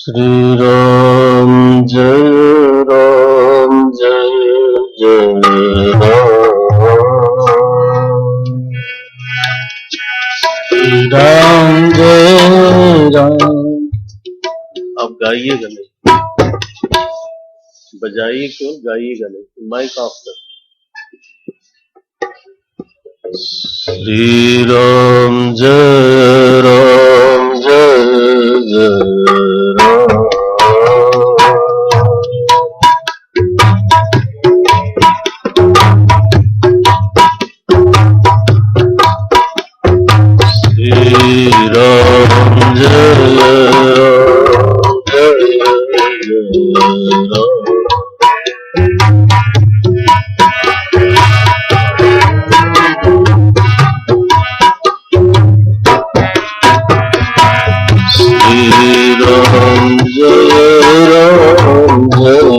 श्री राम जय राम जय जय राम जय राम। अब गाइएगा नहीं, बजाइए क्यों, गाइएगा नहीं, माइक ऑफ कर। श्री राम जय राम जय जय राम। श्री राम जय राम जय जय राम। श्री राम जय राम जय जय राम।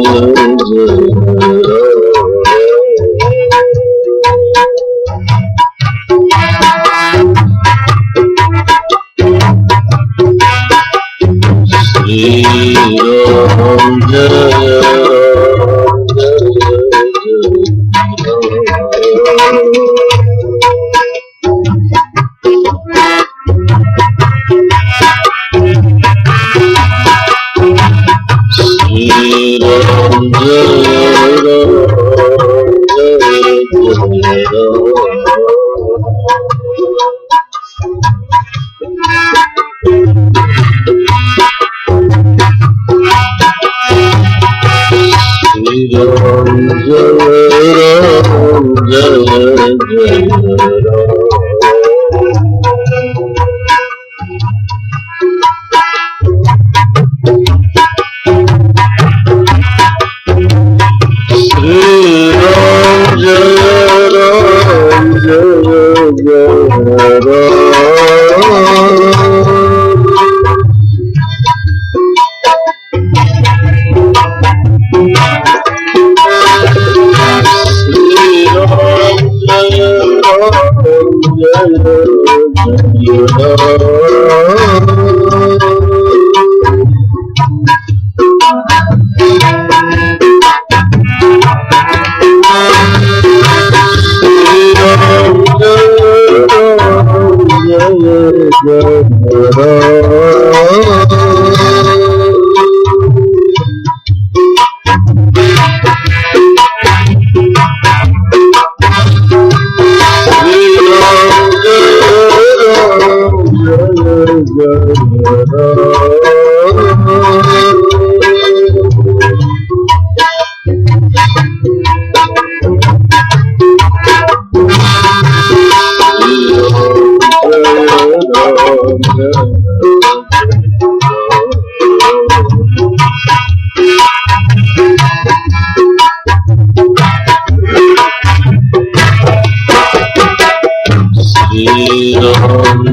श्री राम जय राम जय जय राम। श्री राम जय राम जय जय राम। श्री राम जय राम जय जय राम। श्री राम जय राम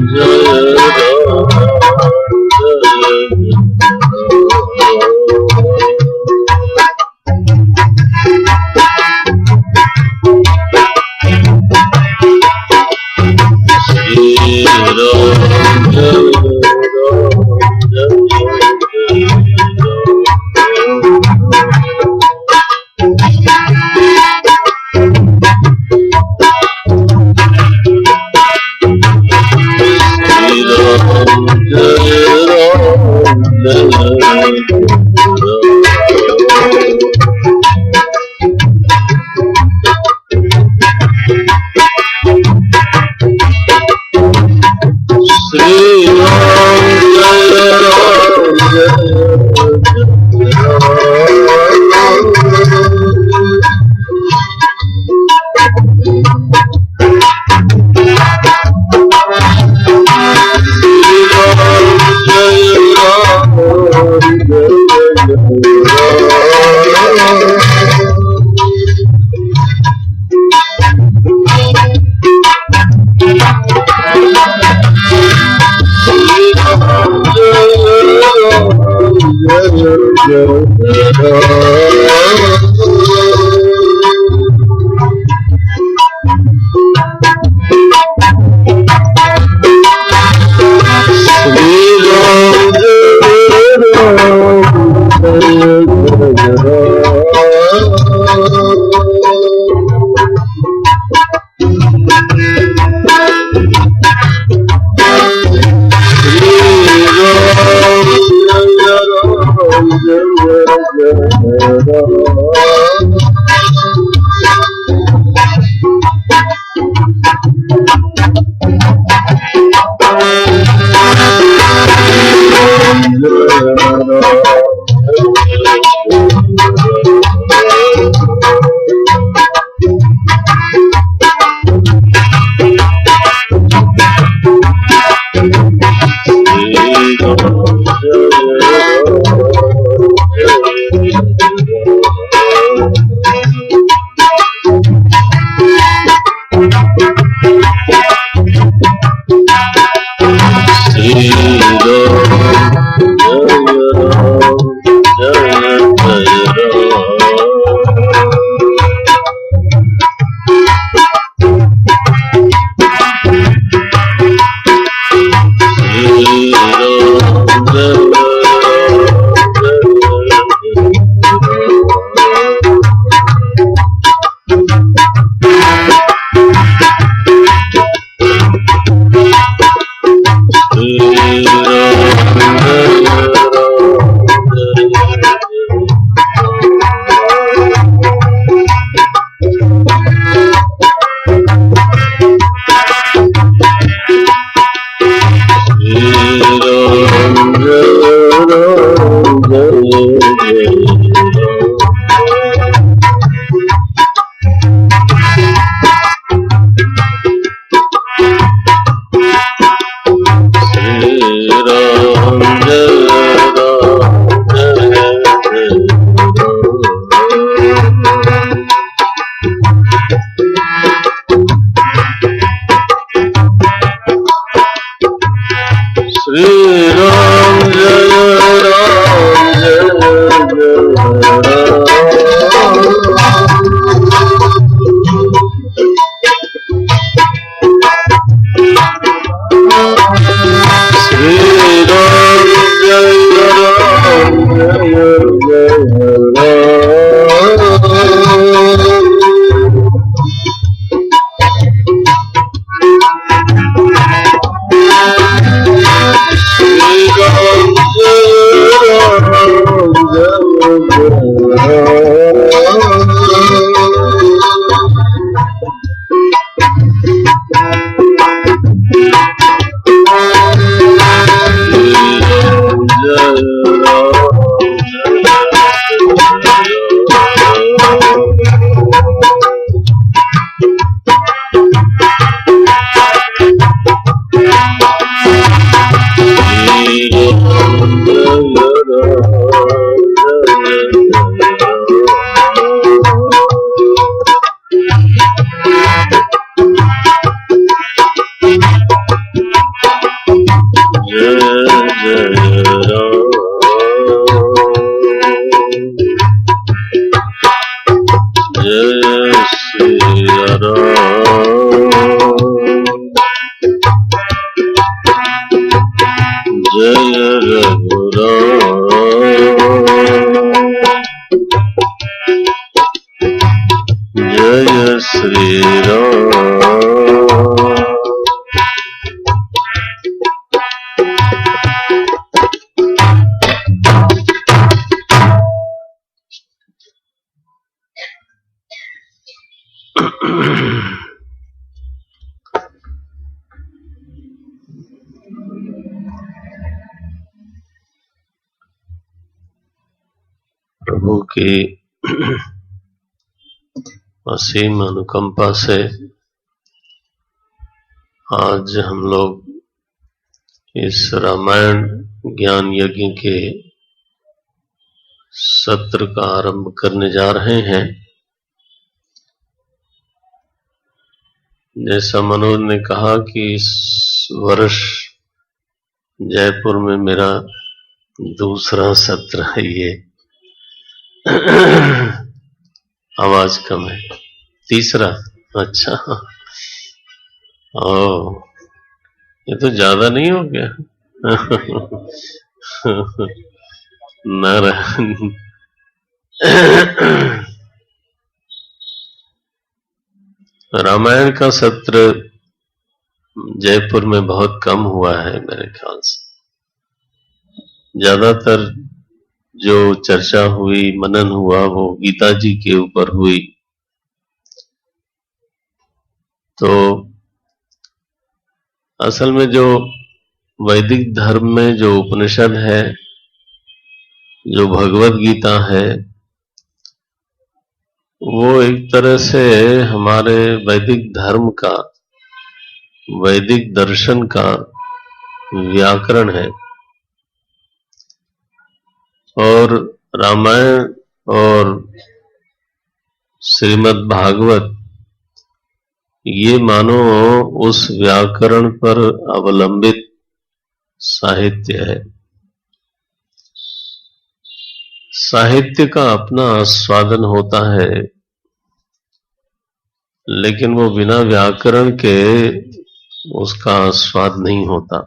जय जय राम। श्री राम जय राम जय जय राम। श्री राम जय प्रभु की असीम अनुकंपा से आज हम लोग इस रामायण ज्ञान यज्ञ के सत्र का आरंभ करने जा रहे हैं। जैसा मनोज ने कहा कि इस वर्ष जयपुर में मेरा दूसरा सत्र है। ये आवाज कम है। तीसरा? अच्छा, ओ ये तो ज्यादा नहीं हो गया? नारायण। रामायण का सत्र जयपुर में बहुत कम हुआ है मेरे ख्याल से। ज्यादातर जो चर्चा हुई, मनन हुआ, वो गीता जी के ऊपर हुई। तो असल में जो वैदिक धर्म में जो उपनिषद है, जो भगवत गीता है, वो एक तरह से हमारे वैदिक धर्म का, वैदिक दर्शन का व्याकरण है। और रामायण और श्रीमद् भागवत ये मानो उस व्याकरण पर अवलंबित साहित्य है। साहित्य का अपना आस्वादन होता है, लेकिन वो बिना व्याकरण के उसका आस्वाद नहीं होता,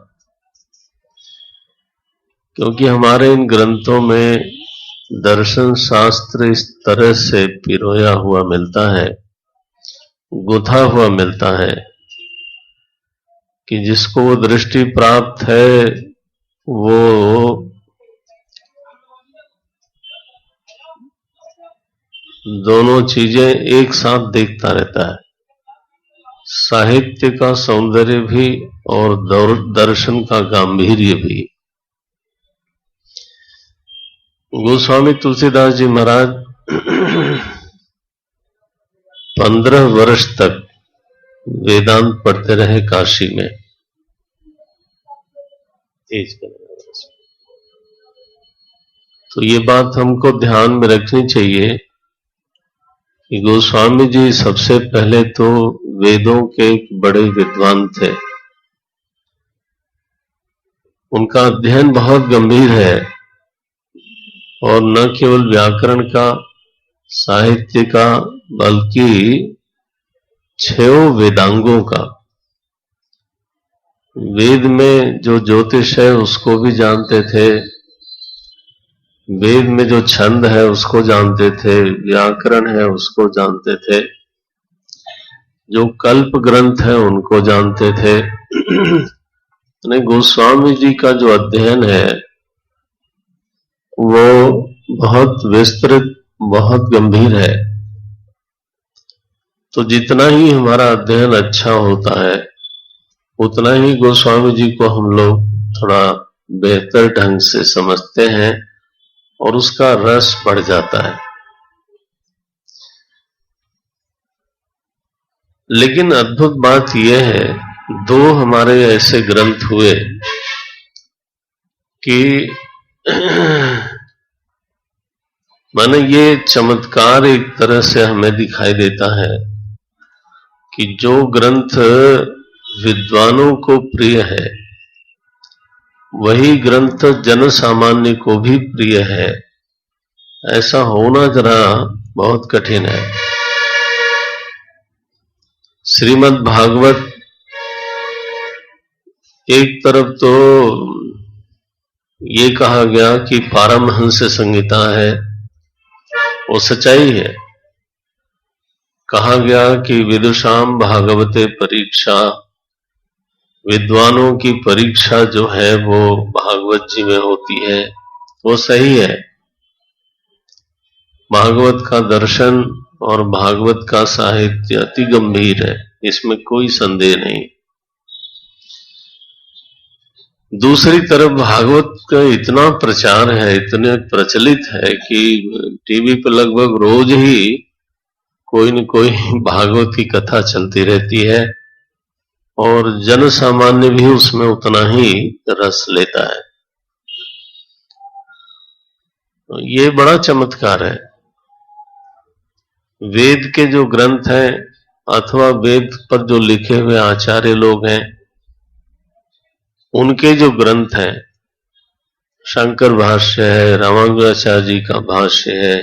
क्योंकि हमारे इन ग्रंथों में दर्शन शास्त्र इस तरह से पिरोया हुआ मिलता है, गुथा हुआ मिलता है, कि जिसको वो दृष्टि प्राप्त है वो दोनों चीजें एक साथ देखता रहता है, साहित्य का सौंदर्य भी और दर्शन का गांधीर्य भी। गोस्वामी तुलसीदास जी महाराज 15 वर्ष तक वेदांत पढ़ते रहे काशी में। तो ये बात हमको ध्यान में रखनी चाहिए कि गोस्वामी जी सबसे पहले तो वेदों के बड़े विद्वान थे। उनका अध्ययन बहुत गंभीर है, और न केवल व्याकरण का, साहित्य का, बल्कि 6 वेदांगों का। वेद में जो ज्योतिष है उसको भी जानते थे, वेद में जो छंद है उसको जानते थे, व्याकरण है उसको जानते थे, जो कल्प ग्रंथ है उनको जानते थे। गोस्वामी जी का जो अध्ययन है वो बहुत विस्तृत, बहुत गंभीर है। तो जितना ही हमारा अध्ययन अच्छा होता है, उतना ही गोस्वामी जी को हम लोग थोड़ा बेहतर ढंग से समझते हैं और उसका रस बढ़ जाता है। लेकिन अद्भुत बात यह है, 2 हमारे ऐसे ग्रंथ हुए कि माने ये चमत्कार एक तरह से हमें दिखाई देता है कि जो ग्रंथ विद्वानों को प्रिय है, वही ग्रंथ जन सामान्य को भी प्रिय है। ऐसा होना जरा बहुत कठिन है। श्रीमद् भागवत एक तरफ तो ये कहा गया कि पारमहंस संहिता है, वो सच्चाई है। कहा गया कि विदुषाम भागवते परीक्षा, विद्वानों की परीक्षा जो है वो भागवत जी में होती है, वो सही है। भागवत का दर्शन और भागवत का साहित्य अति गंभीर है, इसमें कोई संदेह नहीं। दूसरी तरफ भागवत का इतना प्रचार है, इतने प्रचलित है कि टीवी पर लगभग रोज ही कोई न कोई भागवत की कथा चलती रहती है, और जन सामान्य भी उसमें उतना ही रस लेता है। तो ये बड़ा चमत्कार है। वेद के जो ग्रंथ हैं अथवा वेद पर जो लिखे हुए आचार्य लोग हैं, उनके जो ग्रंथ हैं, शंकर भाष्य है, रामानुजाचार्य जी का भाष्य है,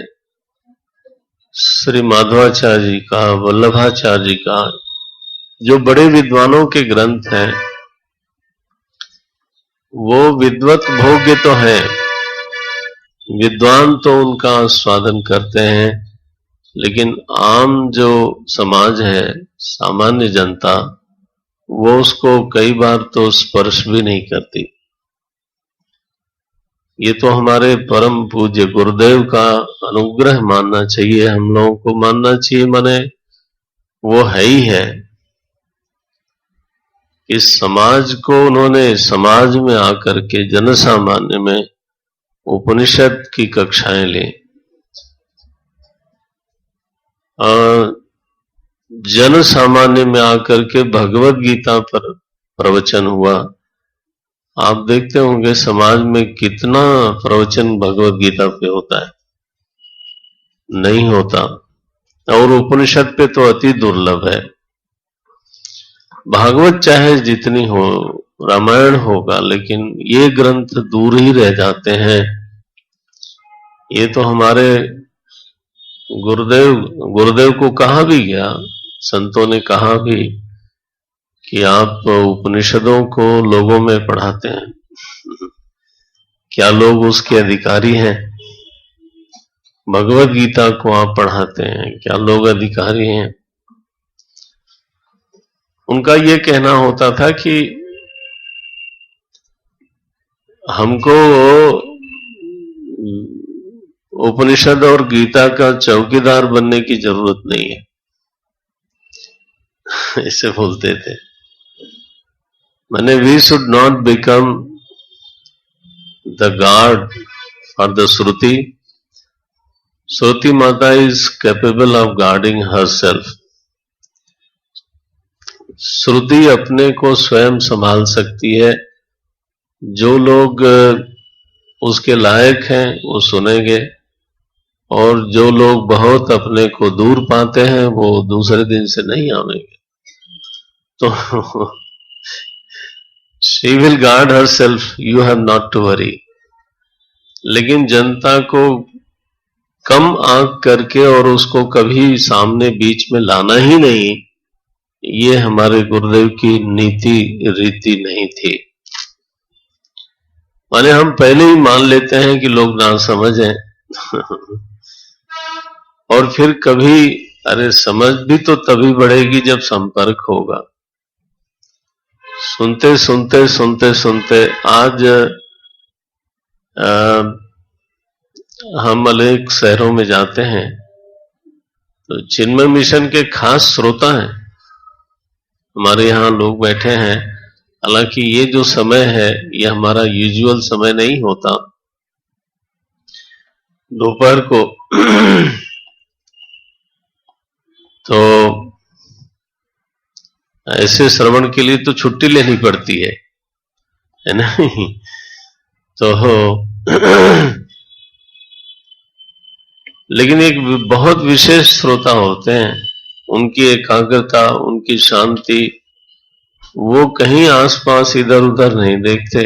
श्री माधवाचार्य जी का, वल्लभाचार्य जी का, जो बड़े विद्वानों के ग्रंथ हैं, वो विद्वत भोग्य तो हैं, विद्वान तो उनका आस्वादन करते हैं, लेकिन आम जो समाज है, सामान्य जनता, वो उसको कई बार तो स्पर्श भी नहीं करती। ये तो हमारे परम पूज्य गुरुदेव का अनुग्रह मानना चाहिए, हम लोगों को मानना चाहिए, माने वो है ही है। इस समाज को उन्होंने समाज में आकर के जन सामान्य में उपनिषद की कक्षाएं ली, जन सामान्य में आकर के भगवत गीता पर प्रवचन हुआ। आप देखते होंगे समाज में कितना प्रवचन भगवत गीता पे होता है, नहीं होता, और उपनिषद पे तो अति दुर्लभ है। भागवत चाहे जितनी हो, रामायण होगा, लेकिन ये ग्रंथ दूर ही रह जाते हैं। ये तो हमारे गुरुदेव को कहा भी गया, संतों ने कहा भी कि आप उपनिषदों को लोगों में पढ़ाते हैं, क्या लोग उसके अधिकारी हैं? भगवत गीता को आप पढ़ाते हैं, क्या लोग अधिकारी हैं? उनका ये कहना होता था कि हमको उपनिषद और गीता का चौकीदार बनने की जरूरत नहीं है, ऐसे बोलते थे। माने we should not become the guard for the Shruti. Shruti Mata is capable of guarding herself. Shruti अपने को स्वयं संभाल सकती है। जो लोग उसके लायक हैं वो सुनेंगे, और जो लोग बहुत अपने को दूर पाते हैं वो दूसरे दिन से नहीं आवेंगे। तो she will guard herself, you have not to worry. लेकिन जनता को कम आंक करके और उसको कभी सामने बीच में लाना ही नहीं, ये हमारे गुरुदेव की नीति रीति नहीं थी। माने हम पहले ही मान लेते हैं कि लोग ना समझें और फिर कभी, अरे समझ भी तो तभी बढ़ेगी जब संपर्क होगा। सुनते सुनते सुनते सुनते आज हम अनेक शहरों में जाते हैं तो चिन्मय मिशन के खास श्रोता हैं, हमारे यहाँ लोग बैठे हैं। हालांकि ये जो समय है ये हमारा यूजुअल समय नहीं होता, दोपहर को तो ऐसे श्रवण के लिए तो छुट्टी लेनी पड़ती है ना। तो लेकिन एक बहुत विशेष श्रोता होते हैं, उनकी एकाग्रता, उनकी शांति, वो कहीं आसपास इधर उधर नहीं देखते,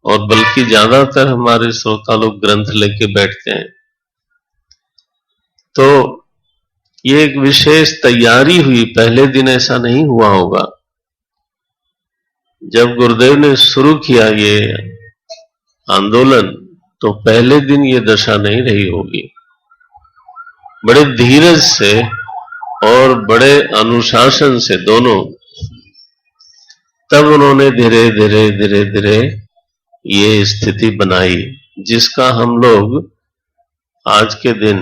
और बल्कि ज्यादातर हमारे श्रोता लोग ग्रंथ लेके बैठते हैं। तो ये एक विशेष तैयारी हुई, पहले दिन ऐसा नहीं हुआ होगा। जब गुरुदेव ने शुरू किया ये आंदोलन तो पहले दिन ये दशा नहीं रही होगी। बड़े धीरज से और बड़े अनुशासन से दोनों, तब उन्होंने धीरे धीरे धीरे धीरे ये स्थिति बनाई जिसका हम लोग आज के दिन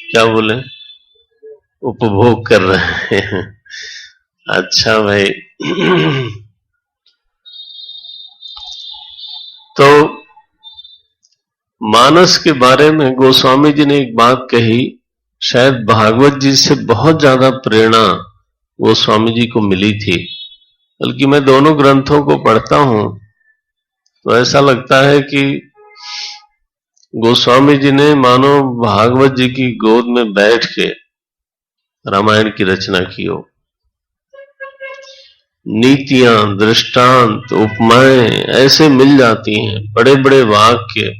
क्या बोले, उपभोग कर रहे हैं। अच्छा भाई, तो मानस के बारे में गोस्वामी जी ने एक बात कही, शायद भागवत जी से बहुत ज्यादा प्रेरणा गोस्वामी जी को मिली थी। बल्कि मैं दोनों ग्रंथों को पढ़ता हूं तो ऐसा लगता है कि गोस्वामी जी ने मानो भागवत जी की गोद में बैठ के रामायण की रचना की हो। नीतियां, दृष्टांत, उपमाएं ऐसे मिल जाती हैं, बड़े बड़े वाक्य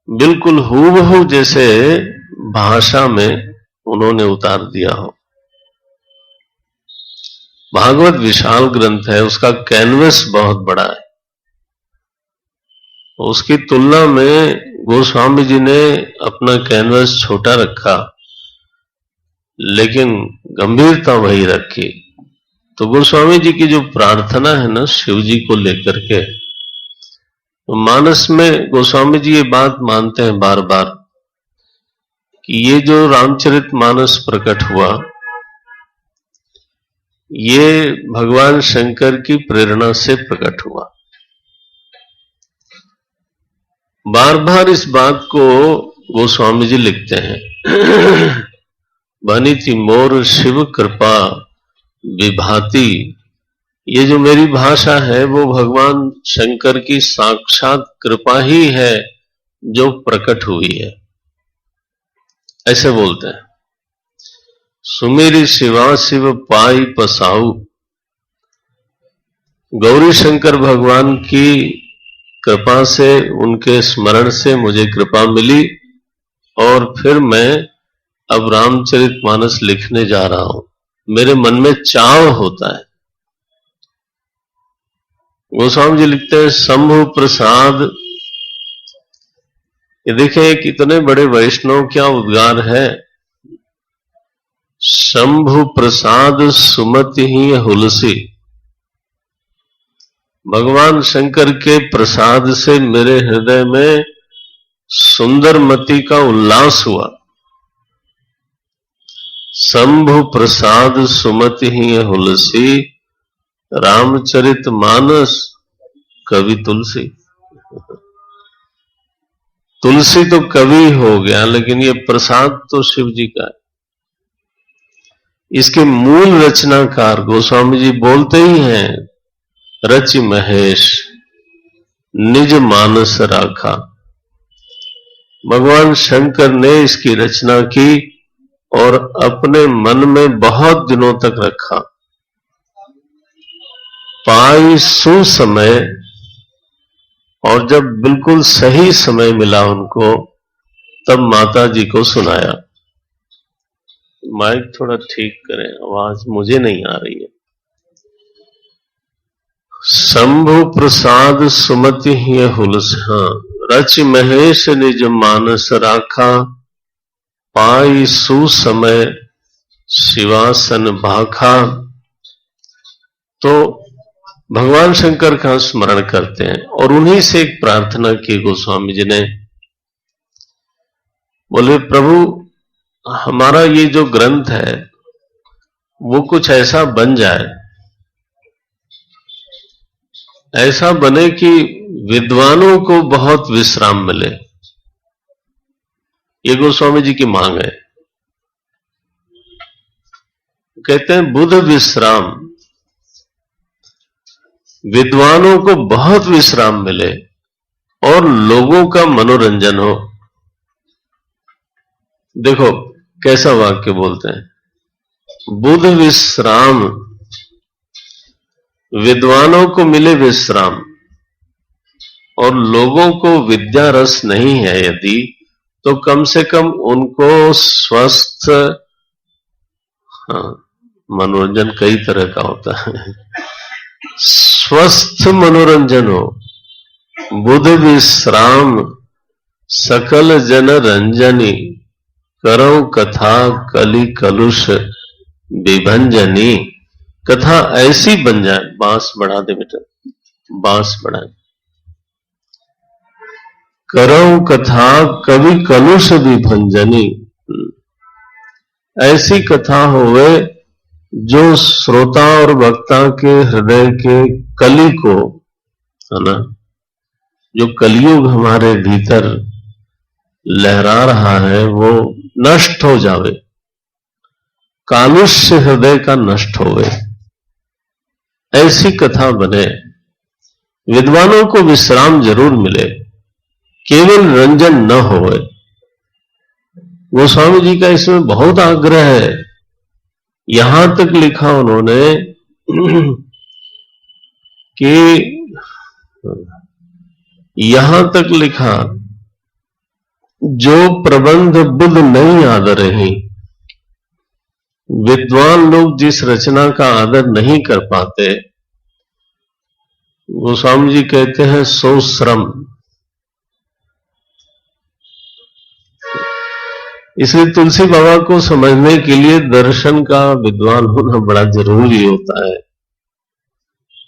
बिल्कुल हूबहू जैसे भाषा में उन्होंने उतार दिया हो। भागवत विशाल ग्रंथ है, उसका कैनवस बहुत बड़ा है। उसकी तुलना में गोस्वामी जी ने अपना कैनवस छोटा रखा, लेकिन गंभीरता वही रखी। तो गोस्वामी जी की जो प्रार्थना है ना शिव जी को लेकर के, तो मानस में गोस्वामी जी ये बात मानते हैं बार बार कि ये जो रामचरित मानस प्रकट हुआ, ये भगवान शंकर की प्रेरणा से प्रकट हुआ। बार बार इस बात को गोस्वामी जी लिखते हैं। बनी थी मोर शिव कृपा विभाति। ये जो मेरी भाषा है वो भगवान शंकर की साक्षात कृपा ही है जो प्रकट हुई है, ऐसे बोलते हैं। सुमेरी शिवा शिव पाई पसाऊ। गौरी शंकर भगवान की कृपा से, उनके स्मरण से मुझे कृपा मिली और फिर मैं अब रामचरितमानस लिखने जा रहा हूं। मेरे मन में चाव होता है। गोस्वामी जी लिखते हैं शंभु प्रसाद। ये देखिए कितने बड़े वैष्णव क्या उद्गार है। शंभु प्रसाद सुमति ही हुलसी। भगवान शंकर के प्रसाद से मेरे हृदय में सुंदर मति का उल्लास हुआ। शंभु प्रसाद सुमति ही हुलसी। रामचरित मानस कवि तुलसी। तुलसी तो कवि हो गया, लेकिन ये प्रसाद तो शिव जी का है। इसके मूल रचनाकार गोस्वामी जी बोलते ही हैं, रचि महेश निज मानस राखा। भगवान शंकर ने इसकी रचना की और अपने मन में बहुत दिनों तक रखा। पाई सुसमय, और जब बिल्कुल सही समय मिला उनको, तब माता जी को सुनाया। माइक थोड़ा ठीक करें, आवाज मुझे नहीं आ रही है। शंभु प्रसाद सुमति ही हुलस। हाँ, रच महेश निज मानस राखा। पाई सुसमय शिवासन भाखा। तो भगवान शंकर का स्मरण करते हैं और उन्हीं से एक प्रार्थना की गोस्वामी जी ने। बोले प्रभु, हमारा ये जो ग्रंथ है वो कुछ ऐसा बन जाए, ऐसा बने कि विद्वानों को बहुत विश्राम मिले। ये गोस्वामी जी की मांग है। कहते हैं बुध विश्राम, विद्वानों को बहुत विश्राम मिले और लोगों का मनोरंजन हो। देखो कैसा वाक्य बोलते हैं, बुध विश्राम, विद्वानों को मिले विश्राम और लोगों को विद्या रस नहीं है यदि, तो कम से कम उनको स्वस्थ, हाँ मनोरंजन कई तरह का होता है, स्वस्थ मनोरंजन हो। बुध विश्राम सकल जन रंजनी। करो कथा कलि कलुष विभंजनी। कथा ऐसी बन जाए, बांस बढ़ा दे बेटा, बांस बढ़ाए। करो कथा कवि कलुष विभंजनी। ऐसी कथा होवे जो श्रोता और वक्ता के हृदय के कली को, है ना, जो कलियुग हमारे भीतर लहरा रहा है वो नष्ट हो जावे, कालुष्य हृदय का नष्ट होवे, ऐसी कथा बने। विद्वानों को विश्राम जरूर मिले, केवल रंजन न होवे। गोस्वामी जी का इसमें बहुत आग्रह है। यहां तक लिखा उन्होंने कि यहां तक लिखा, जो प्रबंध बुध नहीं आदर रही। विद्वान लोग जिस रचना का आदर नहीं कर पाते, गोस्वामी जी कहते हैं सो श्रम। इसलिए तुलसी बाबा को समझने के लिए दर्शन का विद्वान होना बड़ा जरूरी होता है।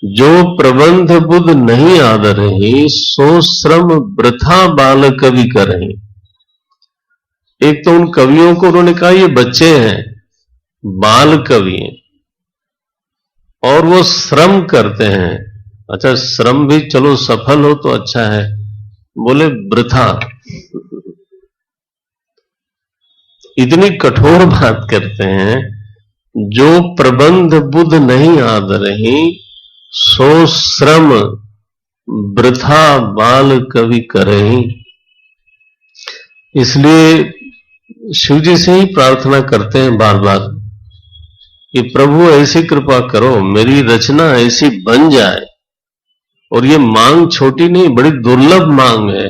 जो प्रबंध बुध नहीं आदरहि, सो श्रम वृथा बाल कवि करहि। एक तो उन कवियों को उन्होंने कहा ये बच्चे हैं, बाल कवि हैं, और वो श्रम करते हैं। अच्छा, श्रम भी चलो सफल हो तो अच्छा है, बोले वृथा। इतनी कठोर बात करते हैं, जो प्रबंध बुध नहीं आदरहि, सो श्रम वृथा बाल कवि करहि। इसलिए शिव जी से ही प्रार्थना करते हैं बार बार कि प्रभु ऐसी कृपा करो, मेरी रचना ऐसी बन जाए। और ये मांग छोटी नहीं, बड़ी दुर्लभ मांग है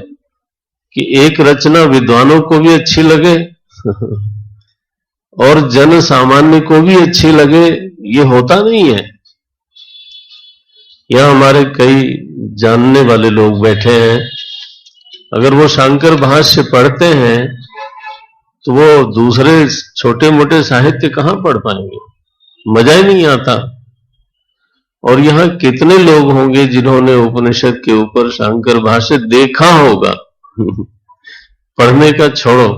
कि एक रचना विद्वानों को भी अच्छी लगे और जन सामान्य को भी अच्छी लगे। ये होता नहीं है। यहां हमारे कई जानने वाले लोग बैठे हैं, अगर वो शंकर भाष्य पढ़ते हैं तो वो दूसरे छोटे मोटे साहित्य कहां पढ़ पाएंगे, मजा ही नहीं आता। और यहां कितने लोग होंगे जिन्होंने उपनिषद के ऊपर शंकर भाष्य देखा होगा पढ़ने का छोड़ो,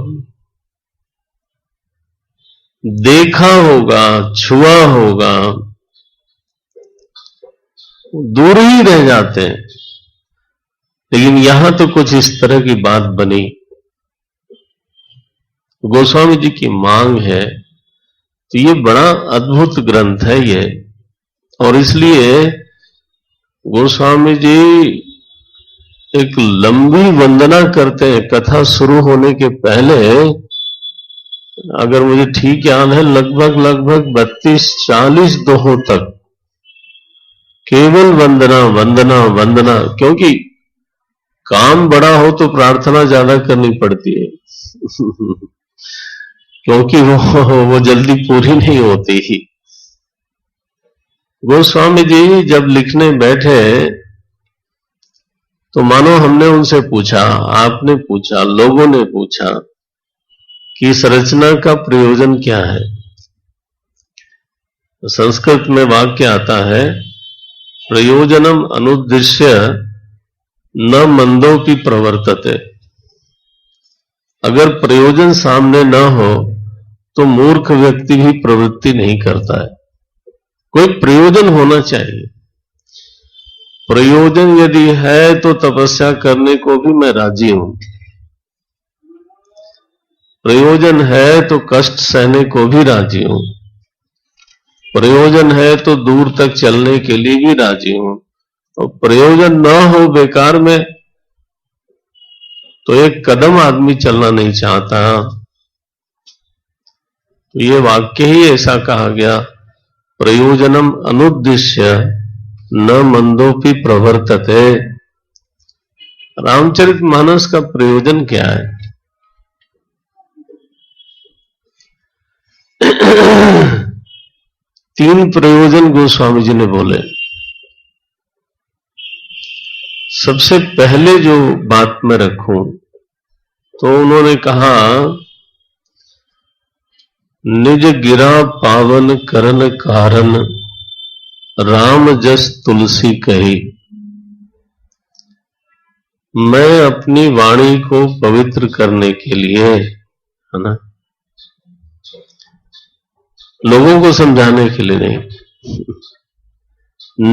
देखा होगा, छुआ होगा, दूर ही रह जाते हैं। लेकिन यहां तो कुछ इस तरह की बात बनी। गोस्वामी जी की मांग है, तो ये बड़ा अद्भुत ग्रंथ है ये। और इसलिए गोस्वामी जी एक लंबी वंदना करते हैं कथा शुरू होने के पहले। अगर मुझे ठीक याद है, लगभग 32-40 दोहों तक केवल वंदना वंदना वंदना। क्योंकि काम बड़ा हो तो प्रार्थना ज्यादा करनी पड़ती है क्योंकि वो जल्दी पूरी नहीं होती ही। गोस्वामी जी जब लिखने बैठे तो मानो हमने उनसे पूछा, आपने पूछा, लोगों ने पूछा कि इस रचना का प्रयोजन क्या है। संस्कृत में वाक्य आता है, प्रयोजनम अनुद्दिश्य न मंदोपि प्रवर्तते। अगर प्रयोजन सामने न हो तो मूर्ख व्यक्ति भी प्रवृत्ति नहीं करता है। कोई प्रयोजन होना चाहिए। प्रयोजन यदि है तो तपस्या करने को भी मैं राजी हूं। प्रयोजन है तो कष्ट सहने को भी राजी हूं। प्रयोजन है तो दूर तक चलने के लिए भी राजी हूं। और प्रयोजन न हो बेकार में तो एक कदम आदमी चलना नहीं चाहता। तो ये वाक्य ही ऐसा कहा गया, प्रयोजनम अनुद्दिश्य न मंदोपि प्रवर्तते। रामचरितमानस का प्रयोजन क्या है? तीन प्रयोजन गोस्वामी जी ने बोले। सबसे पहले जो बात मैं रखूं तो उन्होंने कहा, निज गिरा पावन करन कारण, राम जस तुलसी कही। मैं अपनी वाणी को पवित्र करने के लिए, है ना, लोगों को समझाने के लिए नहीं,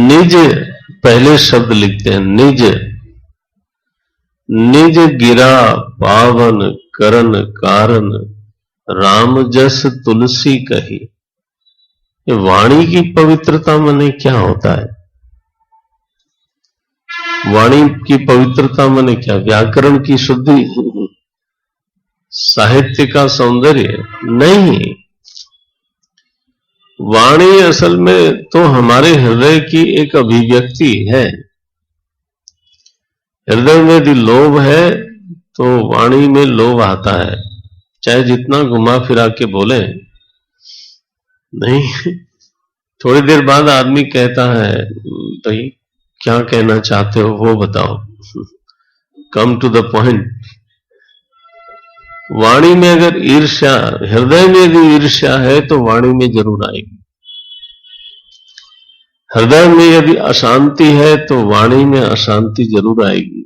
निज पहले शब्द लिखते हैं, निज। निज गिरा पावन करन कारण, राम जस तुलसी कही। वाणी की पवित्रता माने क्या होता है? वाणी की पवित्रता माने क्या? व्याकरण की शुद्धि, साहित्य का सौंदर्य नहीं। वाणी असल में तो हमारे हृदय की एक अभिव्यक्ति है। हृदय में यदि लोभ है तो वाणी में लोभ आता है, चाहे जितना घुमा फिरा के बोले नहीं। थोड़ी देर बाद आदमी कहता है, भाई क्या कहना चाहते हो वो बताओ, कम टू द पॉइंट। वाणी में अगर ईर्ष्या, हृदय में यदि ईर्ष्या है तो वाणी में जरूर आएगी। हृदय में यदि अशांति है तो वाणी में अशांति जरूर आएगी।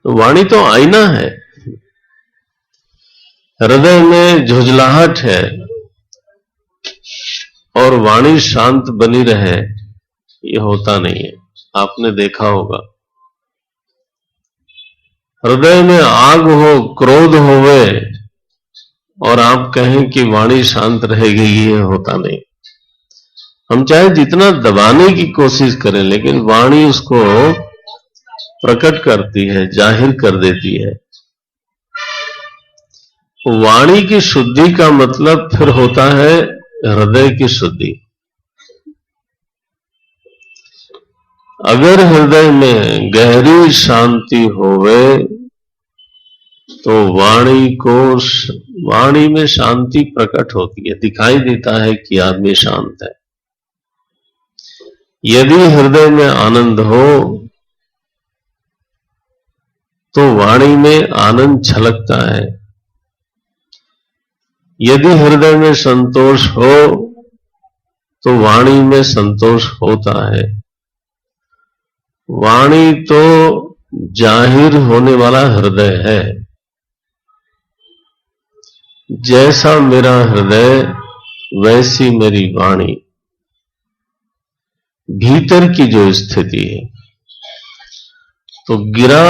तो वाणी तो आईना है। हृदय में झुंझलाहट है और वाणी शांत बनी रहे, ये होता नहीं है। आपने देखा होगा, हृदय में आग हो, क्रोध होवे और आप कहें कि वाणी शांत रहेगी, ये होता नहीं। हम चाहे जितना दबाने की कोशिश करें, लेकिन वाणी उसको प्रकट करती है, जाहिर कर देती है। वाणी की शुद्धि का मतलब फिर होता है हृदय की शुद्धि। अगर हृदय में गहरी शांति होवे तो वाणी में शांति प्रकट होती है, दिखाई देता है कि आदमी शांत है। यदि हृदय में आनंद हो तो वाणी में आनंद छलकता है। यदि हृदय में संतोष हो तो वाणी में संतोष होता है। वाणी तो जाहिर होने वाला हृदय है। जैसा मेरा हृदय वैसी मेरी वाणी, भीतर की जो स्थिति है। तो गिरा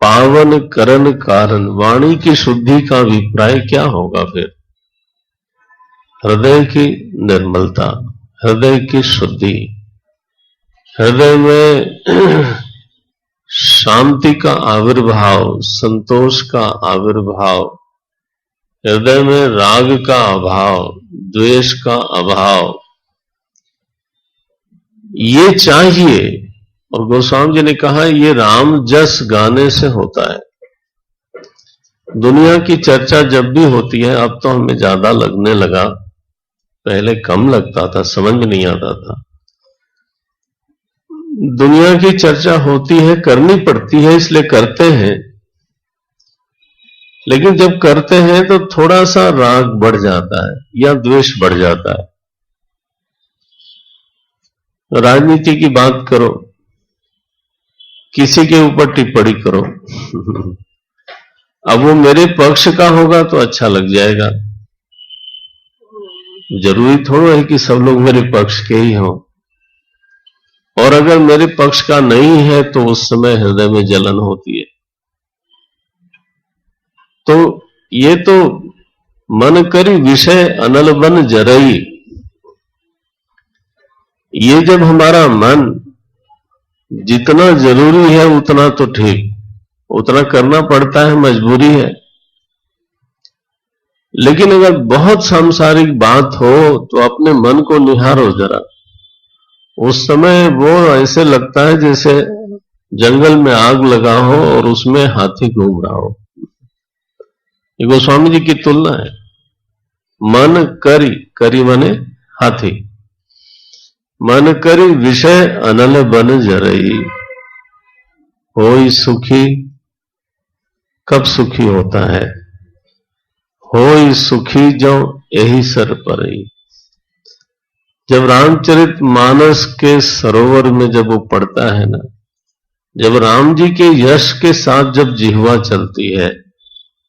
पावन करण कारण, वाणी की शुद्धि का अभिप्राय क्या होगा फिर? हृदय की निर्मलता, हृदय की शुद्धि, हृदय में शांति का आविर्भाव, संतोष का आविर्भाव, हृदय में राग का अभाव, द्वेष का अभाव, ये चाहिए। और गोस्वामी जी ने कहा ये राम जस गाने से होता है। दुनिया की चर्चा जब भी होती है, अब तो हमें ज्यादा लगने लगा, पहले कम लगता था, समझ में नहीं आता था। दुनिया की चर्चा होती है, करनी पड़ती है, इसलिए करते हैं। लेकिन जब करते हैं तो थोड़ा सा राग बढ़ जाता है या द्वेष बढ़ जाता है। राजनीति की बात करो, किसी के ऊपर टिप्पणी करो अब वो मेरे पक्ष का होगा तो अच्छा लग जाएगा। जरूरी थोड़ा है कि सब लोग मेरे पक्ष के ही हों। और अगर मेरे पक्ष का नहीं है तो उस समय हृदय में जलन होती है। तो ये तो मन करी विषय अनल बन जरई। ये जब हमारा मन जितना जरूरी है उतना तो ठीक, उतना करना पड़ता है, मजबूरी है। लेकिन अगर बहुत सांसारिक बात हो तो अपने मन को निहारो जरा। उस समय वो ऐसे लगता है जैसे जंगल में आग लगा हो और उसमें हाथी घूम रहा हो। ये गोस्वामी जी की तुलना है। मन करी, करी माने हाथी, मन करी विषय अनल बन जरई। होई सुखी, कब सुखी होता है? होई सुखी जो यही सर परई। जब रामचरित मानस के सरोवर में जब वो पढ़ता है ना, जब राम जी के यश के साथ जब जिह्वा चलती है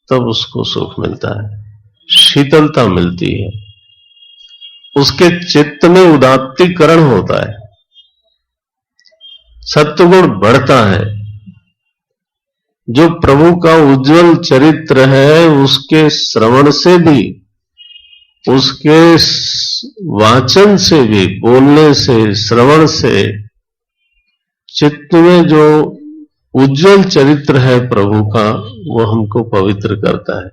तब उसको सुख मिलता है, शीतलता मिलती है, उसके चित्त में उदात्तीकरण होता है, सत्वगुण बढ़ता है। जो प्रभु का उज्जवल चरित्र है उसके श्रवण से भी, उसके वाचन से भी, बोलने से, श्रवण से चित्त में जो उज्जवल चरित्र है प्रभु का, वो हमको पवित्र करता है।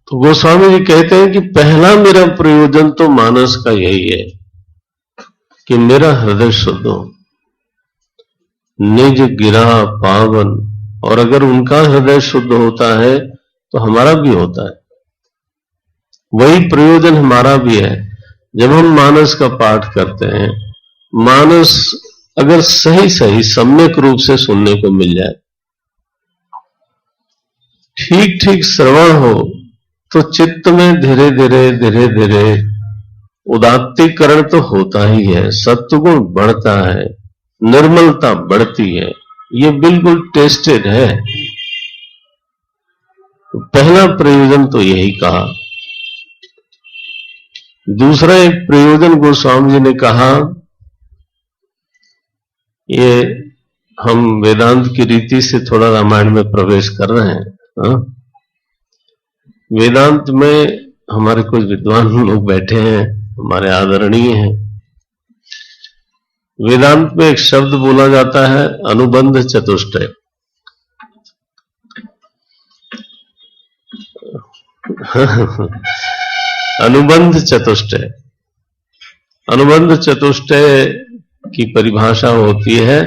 तो गोस्वामी जी कहते हैं कि पहला मेरा प्रयोजन तो मानस का यही है कि मेरा हृदय शुद्ध हो, निज गिरा पावन। और अगर उनका हृदय शुद्ध होता है तो हमारा भी होता है। वही प्रयोजन हमारा भी है। जब हम मानस का पाठ करते हैं, मानस अगर सही सही सम्यक रूप से सुनने को मिल जाए ठीक ठीक श्रवण हो तो चित्त में धीरे धीरे उदात्तीकरण तो होता ही है, सत्वगुण बढ़ता है, निर्मलता बढ़ती है। ये बिल्कुल टेस्टेड है। पहला प्रयोजन तो यही कहा। दूसरा एक प्रयोजन गोस्वामी जी ने कहा, ये हम वेदांत की रीति से थोड़ा रामायण में प्रवेश कर रहे हैं। हाँ? वेदांत में हमारे कुछ विद्वान लोग बैठे हैं, हमारे आदरणीय हैं। वेदांत में एक शब्द बोला जाता है अनुबंध चतुष्टय। अनुबंध चतुष्टय। अनुबंध चतुष्टय की परिभाषा होती है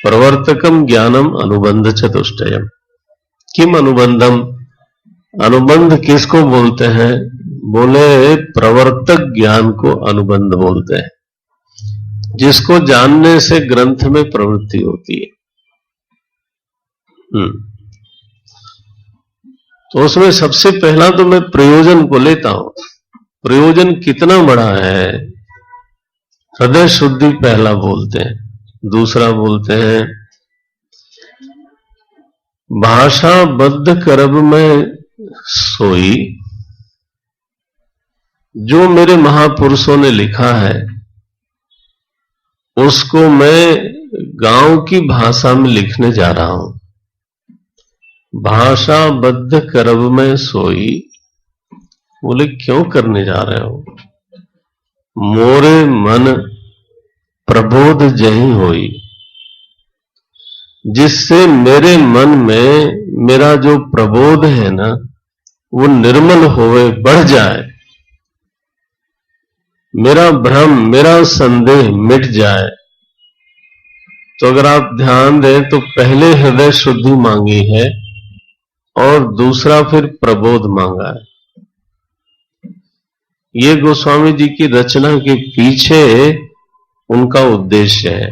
प्रवर्तकम ज्ञानम अनुबंध चतुष्टयम। किम अनुबंधम, अनुबंध किसको बोलते हैं? बोले प्रवर्तक ज्ञान को अनुबंध बोलते हैं, जिसको जानने से ग्रंथ में प्रवृत्ति होती है। तो उसमें सबसे पहला तो मैं प्रयोजन को लेता हूं। प्रयोजन कितना बड़ा है? हृदय शुद्धि पहला बोलते हैं। दूसरा बोलते हैं भाषा बद्ध करब में सोई, जो मेरे महापुरुषों ने लिखा है उसको मैं गांव की भाषा में लिखने जा रहा हूं। भाषा बद्ध करब में सोई, बोले क्यों करने जा रहे हो? मोरे मन प्रबोध जहीं होई, जिससे मेरे मन में मेरा जो प्रबोध है ना वो निर्मल होवे, बढ़ जाए, मेरा भ्रम मेरा संदेह मिट जाए। तो अगर आप ध्यान दें तो पहले हृदय शुद्धि मांगी है और दूसरा फिर प्रबोध मांगा है। ये गोस्वामी जी की रचना के पीछे उनका उद्देश्य है।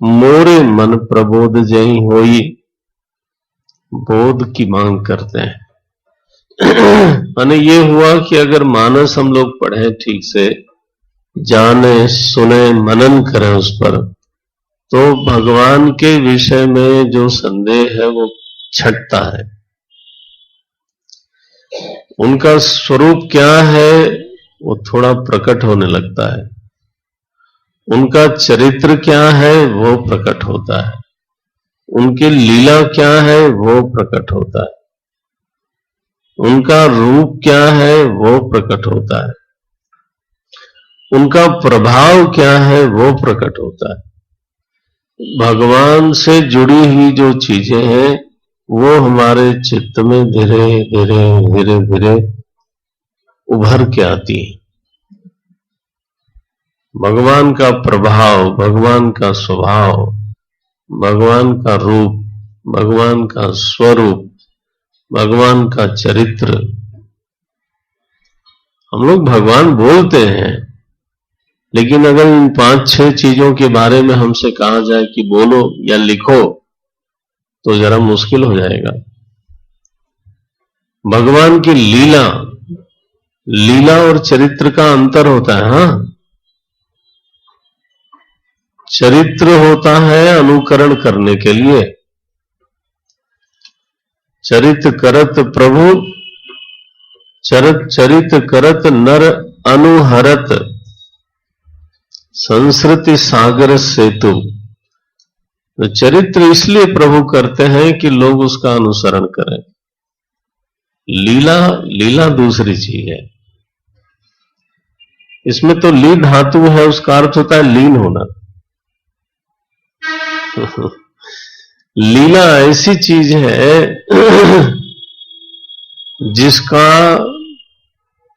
मोरे मन प्रबोध जहीं होई, बोध की मांग करते हैं। माने ये हुआ कि अगर मानस हम लोग पढ़े ठीक से, जाने सुने मनन करें उस पर, तो भगवान के विषय में जो संदेह है वो छटता है। उनका स्वरूप क्या है वो थोड़ा प्रकट होने लगता है। उनका चरित्र क्या है वो प्रकट होता है। उनकी लीला क्या है वो प्रकट होता है। उनका रूप क्या है वो प्रकट होता है। उनका प्रभाव क्या है वो प्रकट होता है। भगवान से जुड़ी हुई जो चीजें हैं वो हमारे चित्त में धीरे धीरे उभर के आती है। भगवान का प्रभाव, भगवान का स्वभाव, भगवान का रूप, भगवान का स्वरूप, भगवान का चरित्र। हम लोग भगवान बोलते हैं, लेकिन अगर इन 5-6 चीजों के बारे में हमसे कहा जाए कि बोलो या लिखो तो जरा मुश्किल हो जाएगा। भगवान की लीला, लीला और चरित्र का अंतर होता है। हाँ, चरित्र होता है अनुकरण करने के लिए। चरित करत प्रभु, चरित करत नर अनुहरत, संस्कृति सागर सेतु। तो चरित्र इसलिए प्रभु करते हैं कि लोग उसका अनुसरण करें। लीला, लीला दूसरी चीज है। इसमें तो ली धातु है, उसका अर्थ होता है लीन होना। लीला ऐसी चीज है जिसका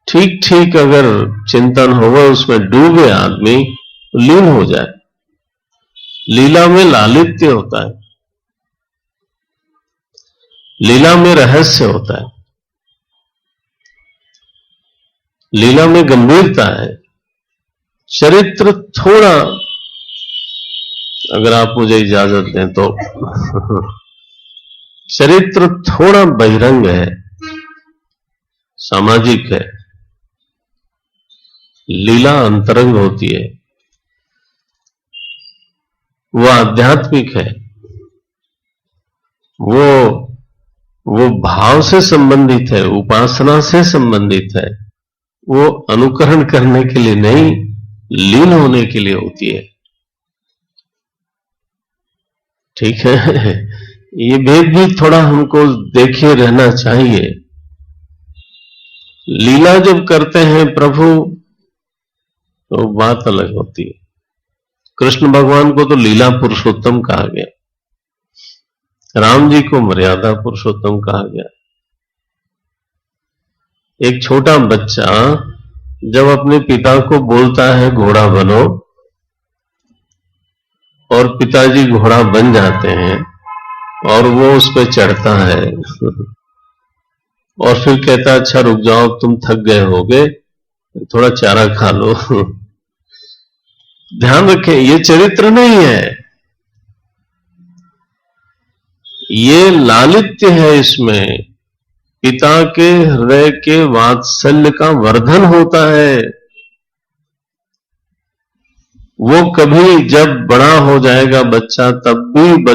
ठीक ठीक अगर चिंतन होगा, उसमें डूबे आदमी तो लीन हो जाए। लीला में लालित्य होता है, लीला में रहस्य होता है, लीला में गंभीरता है। चरित्र थोड़ा, अगर आप मुझे इजाजत दें तो चरित्र थोड़ा बहिरंग है, सामाजिक है, लीला अंतरंग होती है, वो आध्यात्मिक है, वो भाव से संबंधित है, उपासना से संबंधित है, वो अनुकरण करने के लिए नहीं, लीन होने के लिए होती है। ठीक है, ये भेद भी थोड़ा हमको देखे रहना चाहिए। लीला जब करते हैं प्रभु तो बात अलग होती है। कृष्ण भगवान को तो लीला पुरुषोत्तम कहा गया, राम जी को मर्यादा पुरुषोत्तम कहा गया। एक छोटा बच्चा जब अपने पिता को बोलता है घोड़ा बनो, और पिताजी घोड़ा बन जाते हैं और वो उस पर चढ़ता है और फिर कहता है अच्छा रुक जाओ, तुम थक गए होगे, थोड़ा चारा खा लो। ध्यान रखें, ये चरित्र नहीं है, ये लालित्य है। इसमें पिता के हृदय के वात्सल्य का वर्धन होता है। वो कभी जब बड़ा हो जाएगा बच्चा, तब भी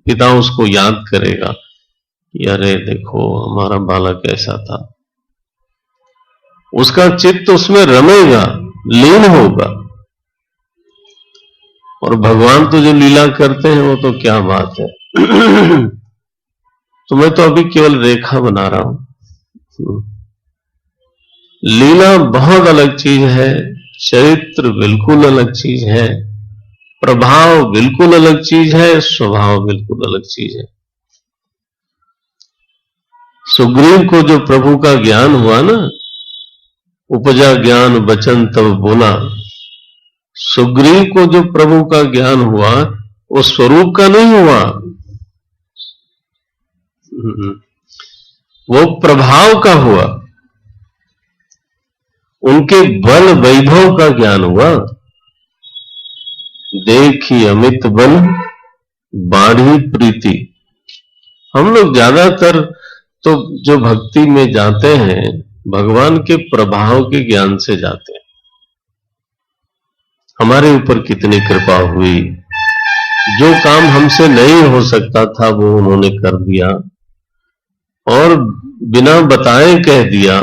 पिता उसको याद करेगा कि अरे देखो हमारा बालक ऐसा था। उसका चित्त उसमें रमेगा, लीन होगा। और भगवान तो जो लीला करते हैं वो तो क्या बात है। तो मैं तो अभी केवल रेखा बना रहा हूं। लीला बहुत अलग चीज है, चरित्र बिल्कुल अलग चीज है, प्रभाव बिल्कुल अलग चीज है, स्वभाव बिल्कुल अलग चीज है। सुग्रीव को जो प्रभु का ज्ञान हुआ ना, उपजा ज्ञान बचन तब बोला, सुग्रीव को जो प्रभु का ज्ञान हुआ वो स्वरूप का नहीं हुआ, वो प्रभाव का हुआ, उनके बल वैभव का ज्ञान हुआ। देखी अमित बल बाढ़ी प्रीति। हम लोग ज्यादातर तो जो भक्ति में जाते हैं भगवान के प्रभाव के ज्ञान से जाते हैं। हमारे ऊपर कितनी कृपा हुई, जो काम हमसे नहीं हो सकता था वो उन्होंने कर दिया और बिना बताए कह दिया,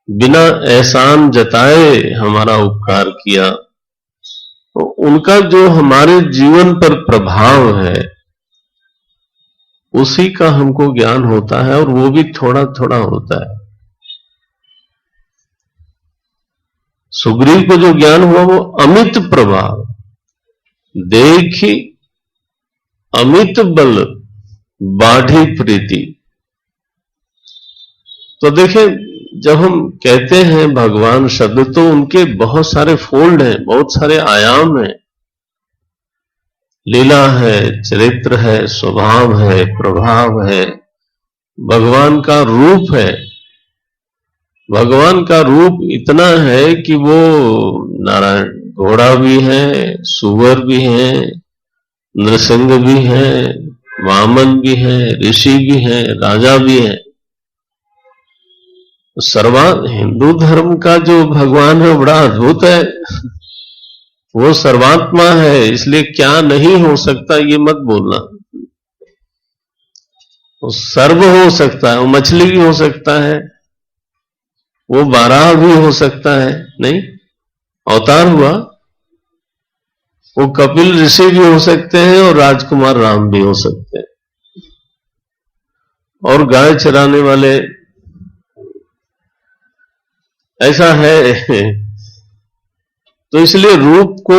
बिना एहसान जताए हमारा उपकार किया। तो उनका जो हमारे जीवन पर प्रभाव है उसी का हमको ज्ञान होता है, और वो भी थोड़ा थोड़ा होता है। सुग्रीव को जो ज्ञान हुआ वो अमित प्रभाव, देखी अमित बल बाढ़ी प्रीति। तो देखें, जब हम कहते हैं भगवान शब्द तो उनके बहुत सारे फोल्ड हैं, बहुत सारे आयाम हैं। लीला है, चरित्र है, स्वभाव है, प्रभाव है, भगवान का रूप है। भगवान का रूप इतना है कि वो नारायण घोड़ा भी है, सुअर भी है, नृसिंह भी है, वामन भी है, ऋषि भी है, राजा भी है। हिंदू धर्म का जो भगवान है बड़ा अद्भुत है, वो सर्वात्मा है, इसलिए क्या नहीं हो सकता ये मत बोलना। वो सर्व हो सकता है, वो मछली भी हो सकता है, वो बाराह भी हो सकता है, नहीं अवतार हुआ, वो कपिल ऋषि भी हो सकते हैं और राजकुमार राम भी हो सकते हैं, और गाय चराने वाले, ऐसा है। तो इसलिए रूप को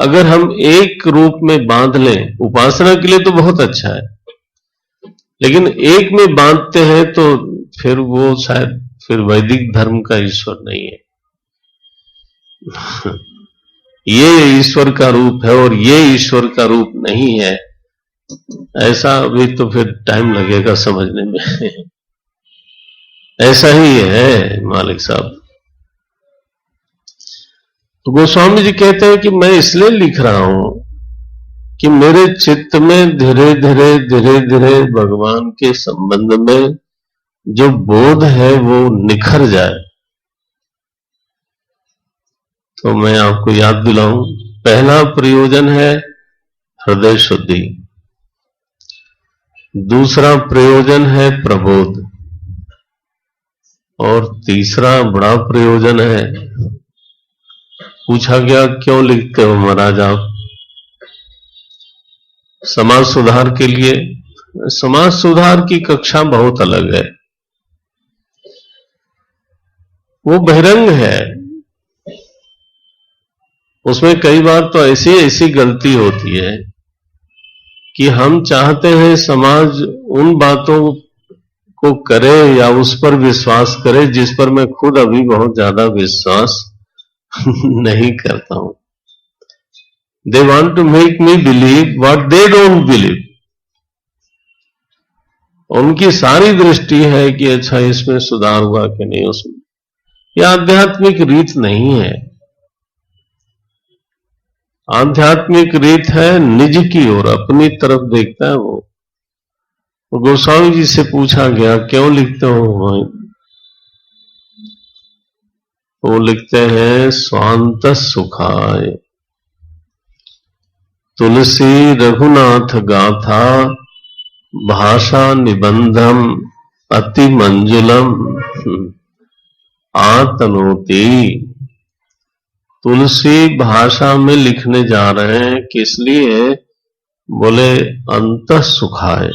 अगर हम एक रूप में बांध लें, उपासना के लिए तो बहुत अच्छा है, लेकिन एक में बांधते हैं तो फिर वो शायद फिर वैदिक धर्म का ईश्वर नहीं है। ये ईश्वर का रूप है और ये ईश्वर का रूप नहीं है, ऐसा अभी तो फिर टाइम लगेगा समझने में। ऐसा ही है मालिक साहब। तो गोस्वामी जी कहते हैं कि मैं इसलिए लिख रहा हूं कि मेरे चित्त में धीरे धीरे भगवान के संबंध में जो बोध है वो निखर जाए। तो मैं आपको याद दिलाऊं, पहला प्रयोजन है हृदय शुद्धि, दूसरा प्रयोजन है प्रबोध, और तीसरा बड़ा प्रयोजन है। पूछा गया क्यों लिखते हो महाराज आप? समाज सुधार के लिए। समाज सुधार की कक्षा बहुत अलग है, वो बहिरंग है। उसमें कई बार तो ऐसी ऐसी गलती होती है कि हम चाहते हैं समाज उन बातों को करे या उस पर विश्वास करे जिस पर मैं खुद अभी बहुत ज्यादा विश्वास नहीं करता हूं। They want to make me believe what they don't believe. उनकी सारी दृष्टि है कि अच्छा इसमें सुधार हुआ कि नहीं उसमें। यह आध्यात्मिक रीत नहीं है। आध्यात्मिक रीत है निज की ओर, अपनी तरफ देखता है वो। गोस्वामी जी से पूछा गया क्यों लिखते हो? वो लिखते हैं स्वांत सुखाय, तुलसी रघुनाथ गाथा, भाषा निबंधम अति मंजुलम आतनोति। तुलसी भाषा में लिखने जा रहे हैं, किस लिए? बोले अंत सुखाय,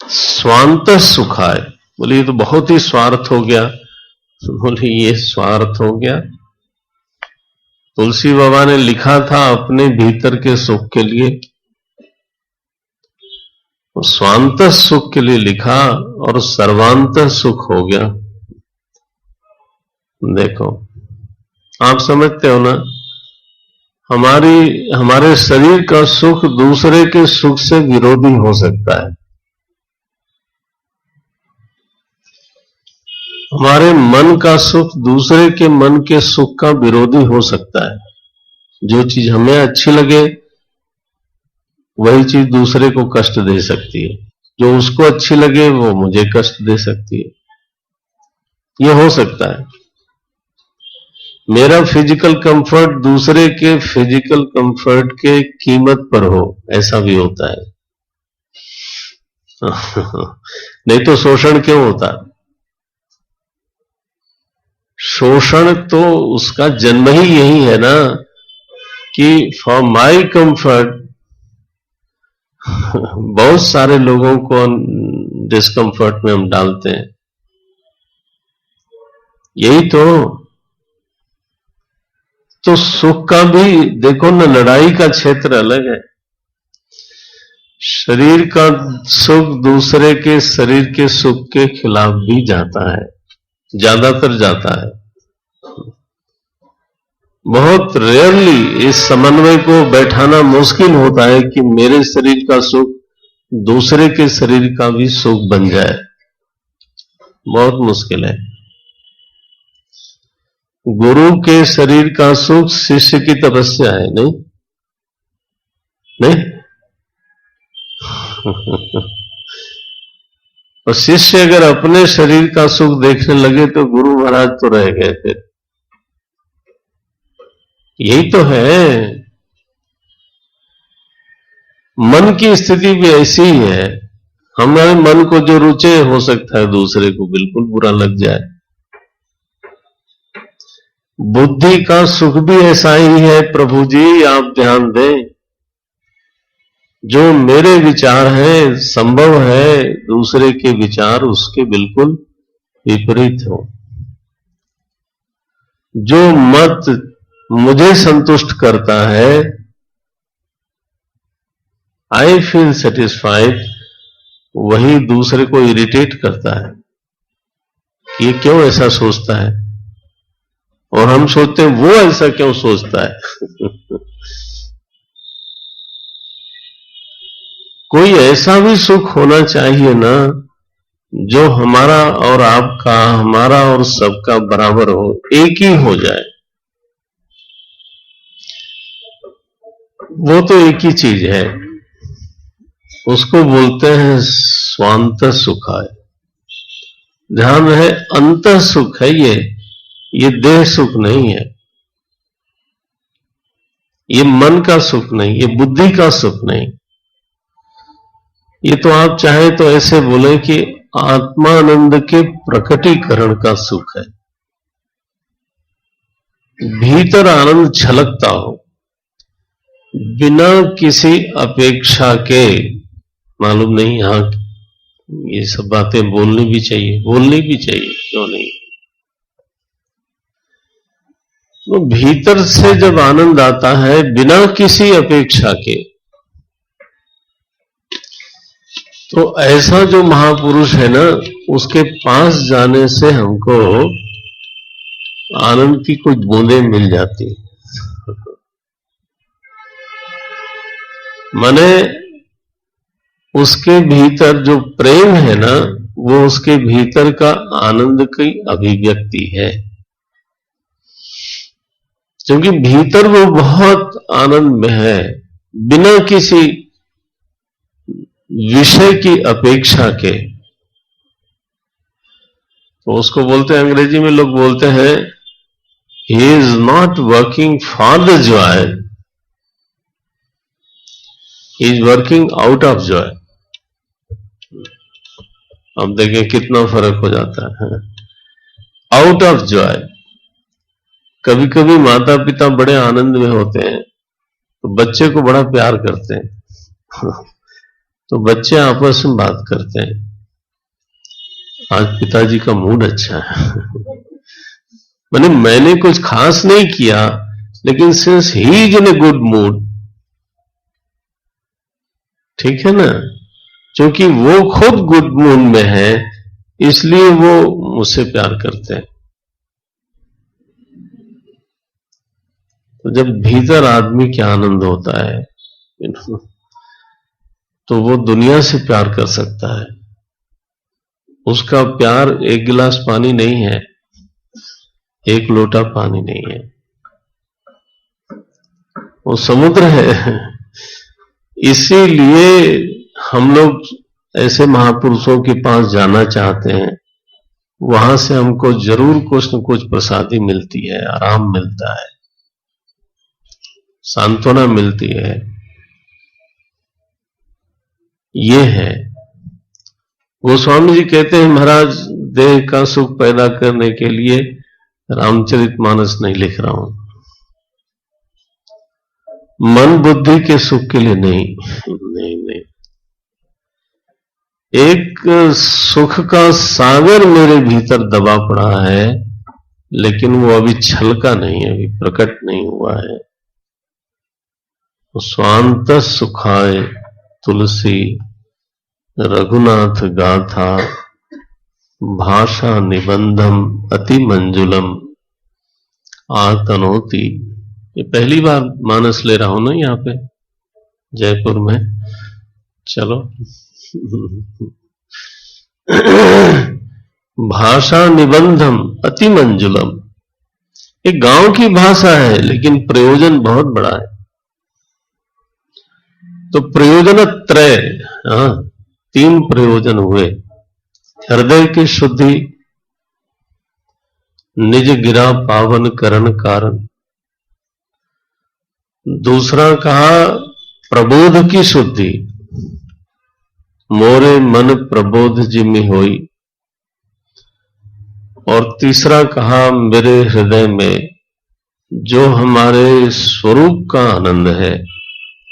स्वांत सुखाय। बोले ये तो बहुत ही स्वार्थ हो गया। बोले ये स्वार्थ हो गया? तुलसी बाबा ने लिखा था अपने भीतर के सुख के लिए, स्वांत सुख के लिए लिखा और सर्वांत सुख हो गया। देखो आप समझते हो ना, हमारे शरीर का सुख दूसरे के सुख से विरोधी हो सकता है। हमारे मन का सुख दूसरे के मन के सुख का विरोधी हो सकता है। जो चीज हमें अच्छी लगे वही चीज दूसरे को कष्ट दे सकती है, जो उसको अच्छी लगे वो मुझे कष्ट दे सकती है। ये हो सकता है। मेरा फिजिकल कंफर्ट दूसरे के फिजिकल कंफर्ट के कीमत पर हो, ऐसा भी होता है। नहीं तो शोषण क्यों होता है? शोषण तो उसका जन्म ही यही है ना कि फॉर माई कंफर्ट बहुत सारे लोगों को डिस्कंफर्ट में हम डालते हैं। यही तो सुख का भी देखो ना, लड़ाई का क्षेत्र अलग है। शरीर का सुख दूसरे के शरीर के सुख के खिलाफ भी जाता है, ज्यादातर जाता है। बहुत रेयरली इस समन्वय को बैठाना मुश्किल होता है कि मेरे शरीर का सुख दूसरे के शरीर का भी सुख बन जाए। बहुत मुश्किल है। गुरु के शरीर का सुख शिष्य की तपस्या है, नहीं नहीं और शिष्य अगर अपने शरीर का सुख देखने लगे तो गुरु महाराज तो रह गए। फिर यही तो है। मन की स्थिति भी ऐसी ही है। हमारे मन को जो रुचे हो सकता है दूसरे को बिल्कुल बुरा लग जाए। बुद्धि का सुख भी ऐसा ही है। प्रभु जी आप ध्यान दें, जो मेरे विचार हैं संभव है दूसरे के विचार उसके बिल्कुल विपरीत हो। जो मत मुझे संतुष्ट करता है, आई फील सेटिस्फाइड, वही दूसरे को इरिटेट करता है कि ये क्यों ऐसा सोचता है, और हम सोचते हैं वो ऐसा क्यों सोचता है। कोई ऐसा भी सुख होना चाहिए ना जो हमारा और आपका, हमारा और सबका बराबर हो, एक ही हो जाए। वो तो एक ही चीज है, उसको बोलते हैं स्वांत सुखाय। ध्यान रहे, अंत सुख है ये देह सुख नहीं है, ये मन का सुख नहीं, ये बुद्धि का सुख नहीं। ये तो आप चाहे तो ऐसे बोले कि आत्मानंद के प्रकटीकरण का सुख है। भीतर आनंद छलकता हो बिना किसी अपेक्षा के। मालूम नहीं यहां ये सब बातें बोलनी भी चाहिए, क्यों नहीं। तो भीतर से जब आनंद आता है बिना किसी अपेक्षा के, तो ऐसा जो महापुरुष है ना, उसके पास जाने से हमको आनंद की कुछ बूंदें मिल जाती। माने उसके भीतर जो प्रेम है ना, वो उसके भीतर का आनंद की अभिव्यक्ति है, क्योंकि भीतर वो बहुत आनंद में है बिना किसी विषय की अपेक्षा के। तो उसको बोलते हैं, अंग्रेजी में लोग बोलते हैं, he is not working for the Joy, he is working out of Joy. अब देखें कितना फर्क हो जाता है। आउट ऑफ जॉय, कभी कभी माता पिता बड़े आनंद में होते हैं तो बच्चे को बड़ा प्यार करते हैं तो बच्चे आपस में बात करते हैं, आज पिताजी का मूड अच्छा है मैंने कुछ खास नहीं किया, लेकिन since he is in a good mood, ठीक है ना, क्योंकि वो खुद गुड मूड में है, इसलिए वो मुझसे प्यार करते हैं। तो जब भीतर आदमी के आनंद होता है तो वो दुनिया से प्यार कर सकता है। उसका प्यार एक गिलास पानी नहीं है, एक लोटा पानी नहीं है, वो समुद्र है। इसीलिए हम लोग ऐसे महापुरुषों के पास जाना चाहते हैं, वहां से हमको जरूर कुछ न कुछ प्रसादी मिलती है, आराम मिलता है, सांत्वना मिलती है। ये है, गोस्वामी जी कहते हैं, महाराज देह का सुख पैदा करने के लिए रामचरितमानस नहीं लिख रहा हूं, मन बुद्धि के सुख के लिए नहीं। एक सुख का सागर मेरे भीतर दबा पड़ा है, लेकिन वो अभी छलका नहीं है, अभी प्रकट नहीं हुआ है। स्वांत सुखाय तुलसी रघुनाथ गाथा भाषा निबंधम अति मंजुलम आतनोति। ये पहली बार मानस ले रहा हूं ना यहाँ पे जयपुर में। चलो भाषा निबंधम अति मंजुलम, एक गांव की भाषा है लेकिन प्रयोजन बहुत बड़ा है। तो प्रयोजन त्रय, हाँ, 3 प्रयोजन हुए। हृदय की शुद्धि, निज गिरा पावन करण कारण। दूसरा कहा प्रबोध की शुद्धि, मोरे मन प्रबोध जिमि होई। और तीसरा कहा मेरे हृदय में जो हमारे स्वरूप का आनंद है,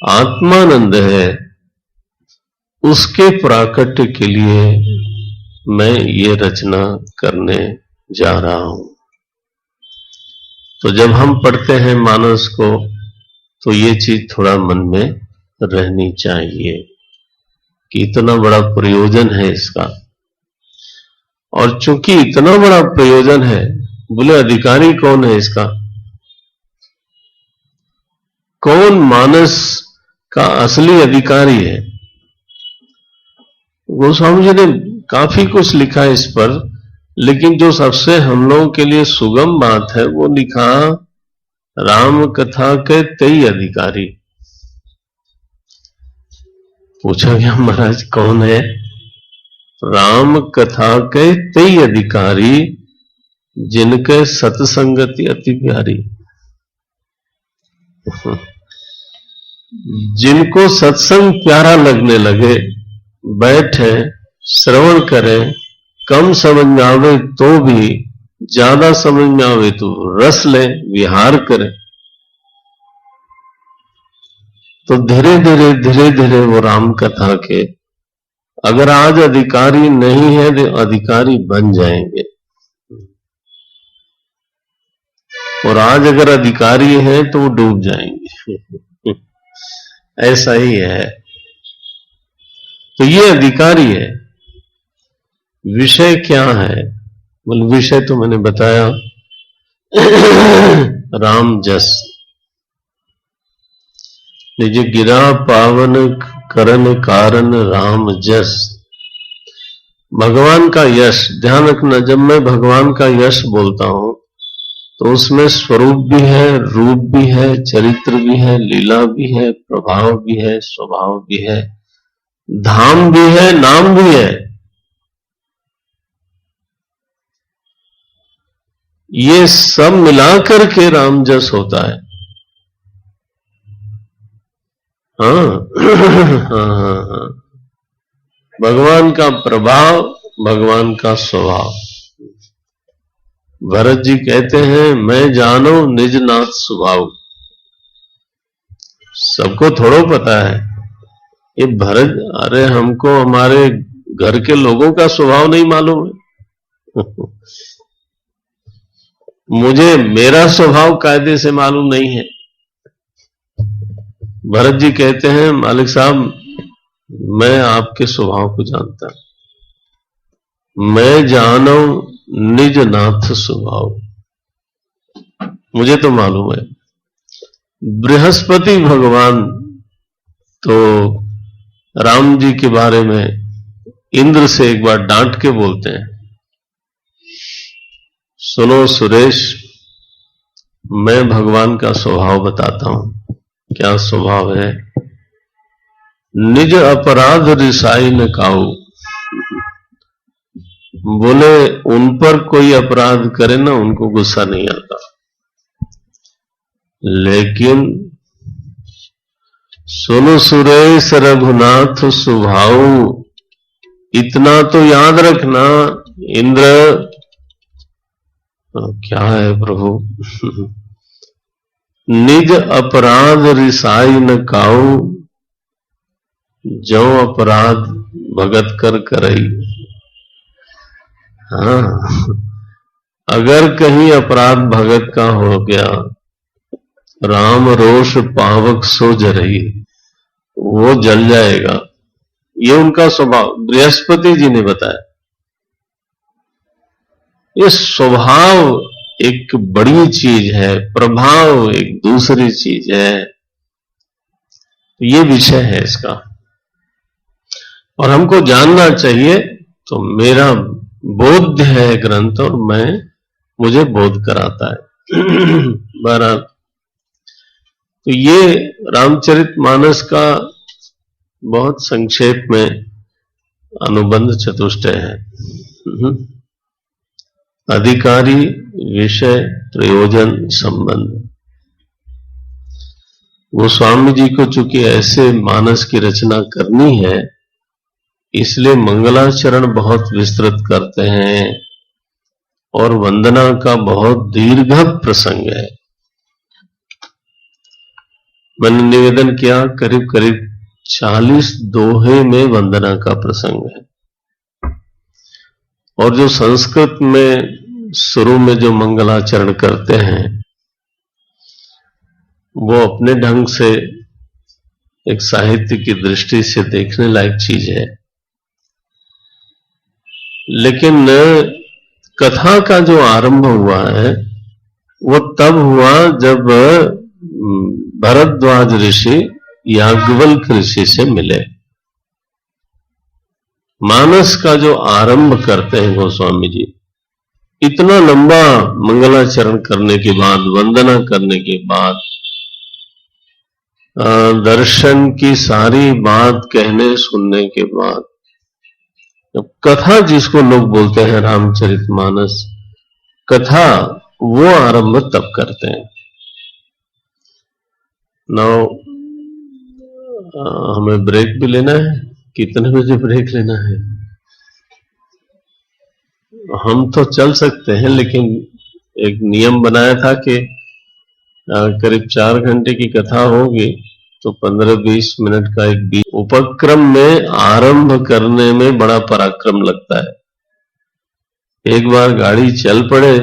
आत्मानंद है, उसके प्राकट्य के लिए मैं ये रचना करने जा रहा हूं। तो जब हम पढ़ते हैं मानस को, तो ये चीज थोड़ा मन में रहनी चाहिए कि इतना बड़ा प्रयोजन है इसका। और चूंकि इतना बड़ा प्रयोजन है, बोले अधिकारी कौन है इसका? कौन मानस का असली अधिकारी है? गोस्वामी जी ने काफी कुछ लिखा इस पर, लेकिन जो सबसे हम लोगों के लिए सुगम बात है वो लिखा, राम कथा के 23 अधिकारी। पूछा गया महाराज कौन है? राम कथा के तेई अधिकारी, जिनके सत्संगति अति प्यारी। जिनको सत्संग प्यारा लगने लगे, बैठे श्रवण करें, कम समझ में आवे तो भी, ज्यादा समझ में आवे तो रस ले, विहार करें, तो धीरे धीरे वो राम कथा के अगर आज अधिकारी नहीं है तो अधिकारी बन जाएंगे, और आज अगर अधिकारी है तो वो डूब जाएंगे। ऐसा ही है। तो ये अधिकारी है। विषय क्या है? बोल विषय तो मैंने बताया राम जस। निज गिरा पावन करन कारण राम जस। भगवान का यश ध्यान रखना, जब मैं भगवान का यश बोलता हूं तो उसमें स्वरूप भी है, रूप भी है, चरित्र भी है, लीला भी है, प्रभाव भी है, स्वभाव भी है, धाम भी है, नाम भी है। ये सब मिलाकर के राम जस होता है। हाँ। भगवान का प्रभाव, भगवान का स्वभाव। भरत जी कहते हैं मैं जानो निज नाथ स्वभाव। सबको थोड़ा पता है ये भरत, अरे हमको हमारे घर के लोगों का स्वभाव नहीं मालूम है। मुझे मेरा स्वभाव कायदे से मालूम नहीं है। भरत जी कहते हैं मालिक साहब मैं आपके स्वभाव को जानता हूं, मैं जानो निज नाथ स्वभाव, मुझे तो मालूम है। बृहस्पति भगवान तो राम जी के बारे में इंद्र से एक बार डांट के बोलते हैं, सुनो सुरेश मैं भगवान का स्वभाव बताता हूं। क्या स्वभाव है? निज अपराध रिसाई न काऊ। बोले उन पर कोई अपराध करे ना उनको गुस्सा नहीं आता, लेकिन सुनो सुरेश रघुनाथ स्वभाव, इतना तो याद रखना इंद्र। क्या है प्रभु? निज अपराध रिसाई न काऊ, जो अपराध भगत कर करई। हाँ, अगर कहीं अपराध भगत का हो गया, राम रोष पावक सो जरई, वो जल जाएगा। ये उनका स्वभाव बृहस्पति जी ने बताया। ये स्वभाव एक बड़ी चीज है, प्रभाव एक दूसरी चीज है। ये विषय है इसका और हमको जानना चाहिए। तो मेरा बोध है ग्रंथ और मुझे बोध कराता है। बहरहाल तो ये रामचरितमानस का बहुत संक्षेप में अनुबंध चतुष्टय है। अधिकारी, विषय, प्रयोजन, संबंध। गोस्वामी जी को चूंकि ऐसे मानस की रचना करनी है, इसलिए मंगलाचरण बहुत विस्तृत करते हैं और वंदना का बहुत दीर्घ प्रसंग है। मैंने निवेदन किया करीब करीब 40 दोहे में वंदना का प्रसंग है। और जो संस्कृत में शुरू में जो मंगलाचरण करते हैं वो अपने ढंग से एक साहित्य की दृष्टि से देखने लायक चीज है, लेकिन कथा का जो आरंभ हुआ है वो तब हुआ जब भरद्वाज ऋषि याज्ञवल्क्य ऋषि से मिले। मानस का जो आरंभ करते हैं गोस्वामी जी, इतना लंबा मंगलाचरण करने के बाद, वंदना करने के बाद दर्शन की सारी बात कहने सुनने के बाद अब कथा जिसको लोग बोलते हैं रामचरितमानस कथा, वो आरंभ तब करते हैं। नाउ हमें ब्रेक भी लेना है। कितने बजे ब्रेक लेना है? हम तो चल सकते हैं, लेकिन एक नियम बनाया था कि करीब 4 घंटे की कथा होगी तो 15-20 मिनट का एक बीच उपक्रम में आरंभ करने में बड़ा पराक्रम लगता है। एक बार गाड़ी चल पड़े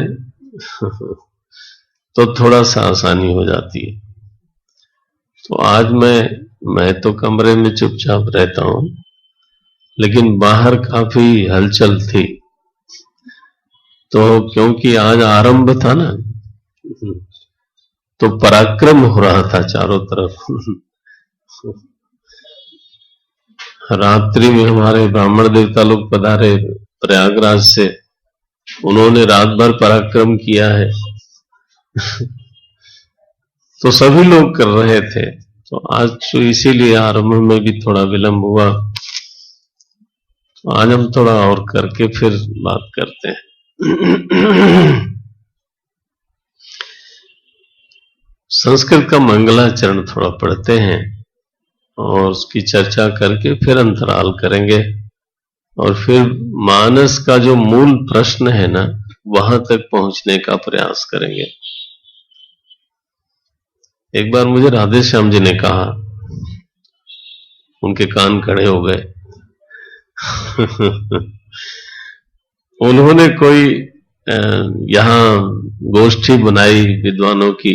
तो थोड़ा सा आसानी हो जाती है। तो आज मैं तो कमरे में चुपचाप रहता हूं, लेकिन बाहर काफी हलचल थी। तो क्योंकि आज आरंभ था ना, तो पराक्रम हो रहा था चारों तरफ। रात्रि में हमारे ब्राह्मण देवता लोग पधारे प्रयागराज से, उन्होंने रात भर पराक्रम किया है। तो सभी लोग कर रहे थे। तो आज तो इसीलिए आरंभ में भी थोड़ा विलंब हुआ। तो आज हम थोड़ा और करके फिर बात करते हैं। संस्कृत का मंगलाचरण थोड़ा पढ़ते हैं और उसकी चर्चा करके फिर अंतराल करेंगे, और फिर मानस का जो मूल प्रश्न है ना, वहां तक पहुंचने का प्रयास करेंगे। एक बार मुझे राधे श्याम जी ने कहा, उनके कान खड़े हो गए। उन्होंने कोई यहां गोष्ठी बनाई विद्वानों की,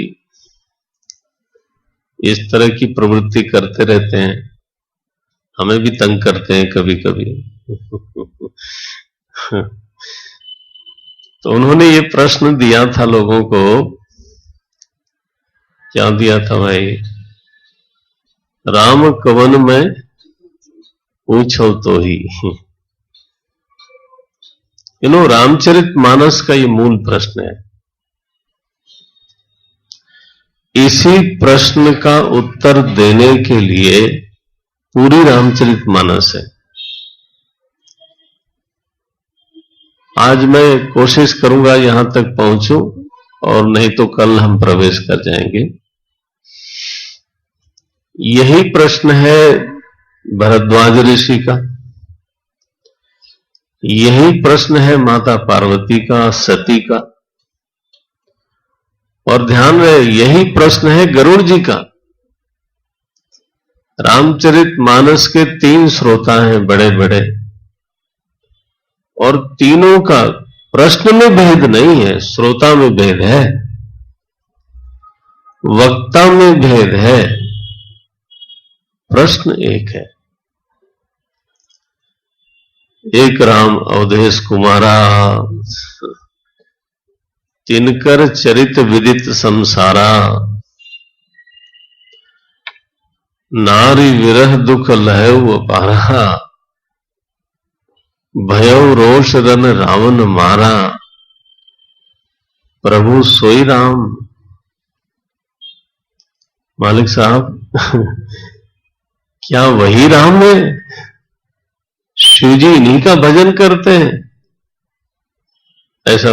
इस तरह की प्रवृत्ति करते रहते हैं, हमें भी तंग करते हैं कभी कभी। तो उन्होंने ये प्रश्न दिया था लोगों को, क्या दिया था भाई? राम कवन में पूछो तो ही। रामचरितमानस का ये मूल प्रश्न है। इसी प्रश्न का उत्तर देने के लिए पूरी रामचरितमानस है। आज मैं कोशिश करूंगा यहां तक पहुंचूं, और नहीं तो कल हम प्रवेश कर जाएंगे। यही प्रश्न है भरद्वाज ऋषि का, यही प्रश्न है माता पार्वती का, सती का, और ध्यान रहे यही प्रश्न है गरुड़ जी का। रामचरितमानस के 3 श्रोता हैं बड़े बड़े, और तीनों का प्रश्न में भेद नहीं है, श्रोता में भेद है, वक्ता में भेद है, प्रश्न एक है। एक राम अवधेश कुमारा, तिनकर चरित विदित संसारा, नारी विरह दुख लहऊ अपारा, भयउ रोष रन रावण मारा, प्रभु सोई राम। मालिक साहब, क्या वही राम है? शिव जी इन्हीं का भजन करते हैं? ऐसा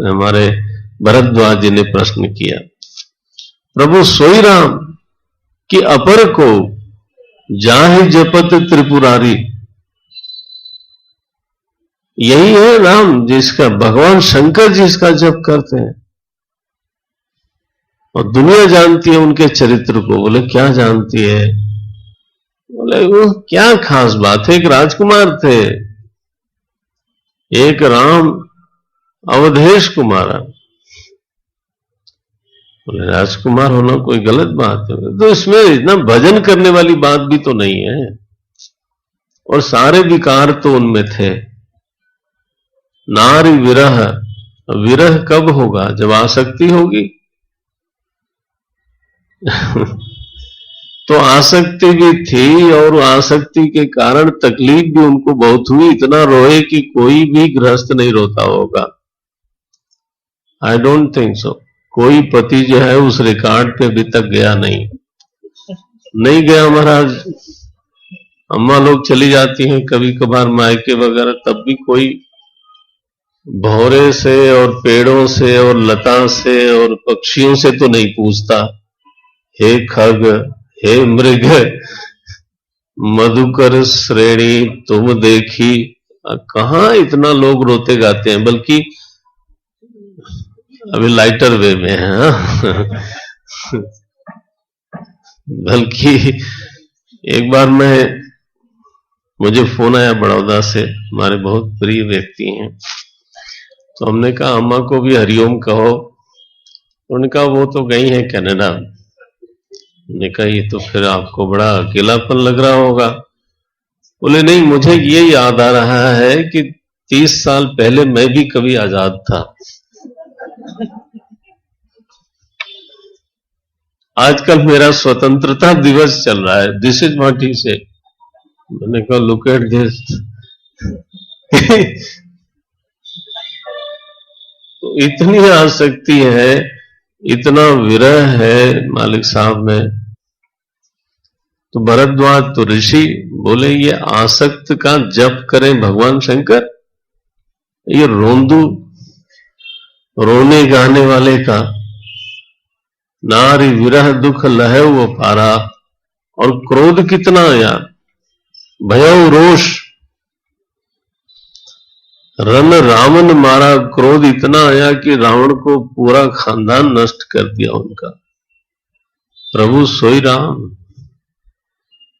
हमारे भरद्वाज जी ने प्रश्न किया। प्रभु सोई राम कि अपर को जाहि जपत त्रिपुरारी, यही है राम जिसका भगवान शंकर जिसका जप करते हैं, और दुनिया जानती है उनके चरित्र को। बोले क्या जानती है? बोले वो क्या खास बात है, एक राजकुमार थे, एक राम अवधेश कुमारा। बोले राजकुमार होना कोई गलत बात है? तो इसमें इतना भजन करने वाली बात भी तो नहीं है, और सारे विकार तो उनमें थे। नारी विरह, विरह कब होगा? जब आसक्ति होगी। तो आसक्ति भी थी, और आसक्ति के कारण तकलीफ भी उनको बहुत हुई, इतना रोए कि कोई भी गृहस्थ नहीं रोता होगा। I don't think so. कोई पति जो है उस रिकॉर्ड पे अभी तक गया नहीं। नहीं गया महाराज, अम्मा लोग चली जाती हैं कभी कभार मायके वगैरह, तब भी कोई भौरे से और पेड़ों से और लता से और पक्षियों से तो नहीं पूछता, हे खग, हे मृग, मधुकर श्रेणी तुम देखी। कहाँ इतना लोग रोते गाते हैं, बल्कि अभी लाइटर वे में है हाँ? बल्कि एक बार मुझे फोन आया बड़ौदा से, हमारे बहुत प्रिय व्यक्ति हैं, तो हमने कहा अम्मा को भी हरिओम कहो। उन्होंने कहा वो तो गई है कनाडा। ने कहा ये तो फिर आपको बड़ा अकेलापन लग रहा होगा। बोले नहीं, मुझे ये याद आ रहा है कि 30 साल पहले मैं भी कभी आजाद था। आजकल मेरा स्वतंत्रता दिवस चल रहा है, दिस इज व्हाट ही से। मैंने कहा लुक एट दिस। तो इतनी आसक्ति है, इतना विरह है मालिक साहब में। तो भरद्वाज तो ऋषि बोले ये आसक्त का जप करें भगवान शंकर, ये रोंदू रोने गाने वाले का। नारी विरह दुख लहे वो पारा, और क्रोध कितना यार, भयउ रोष, रन रावण मारा। क्रोध इतना आया कि रावण को पूरा खानदान नष्ट कर दिया उनका। प्रभु सोई राम,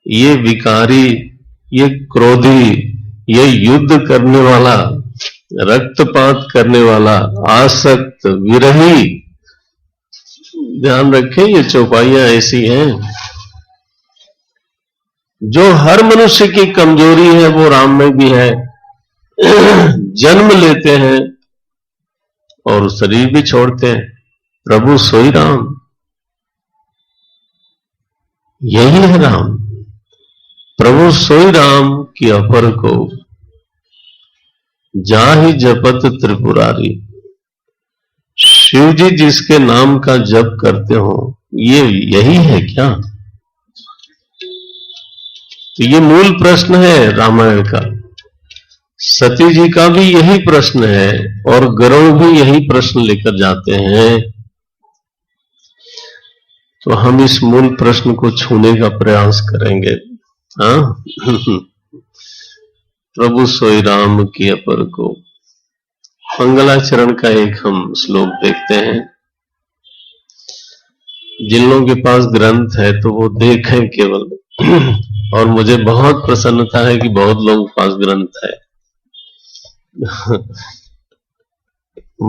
ये विकारी, ये क्रोधी, ये युद्ध करने वाला, रक्तपात करने वाला, आसक्त, विरही। ध्यान रखें ये चौपाइयां ऐसी हैं जो हर मनुष्य की कमजोरी है, वो राम में भी है। जन्म लेते हैं और शरीर भी छोड़ते हैं। प्रभु सोई राम, यही है राम। प्रभु सोई राम की अपर को जाहि जपत त्रिपुरारी। शिव जी जिसके नाम का जप करते हो, ये यही है क्या? तो ये मूल प्रश्न है रामायण का। सती जी का भी यही प्रश्न है, और गरुड़ भी यही प्रश्न लेकर जाते हैं। तो हम इस मूल प्रश्न को छूने का प्रयास करेंगे। हाँ प्रभु सोई राम की अपर को। मंगलाचरण का एक हम श्लोक देखते हैं। जिन लोगों के पास ग्रंथ है तो वो देखें केवल। और मुझे बहुत प्रसन्नता है कि बहुत लोगों के पास ग्रंथ है।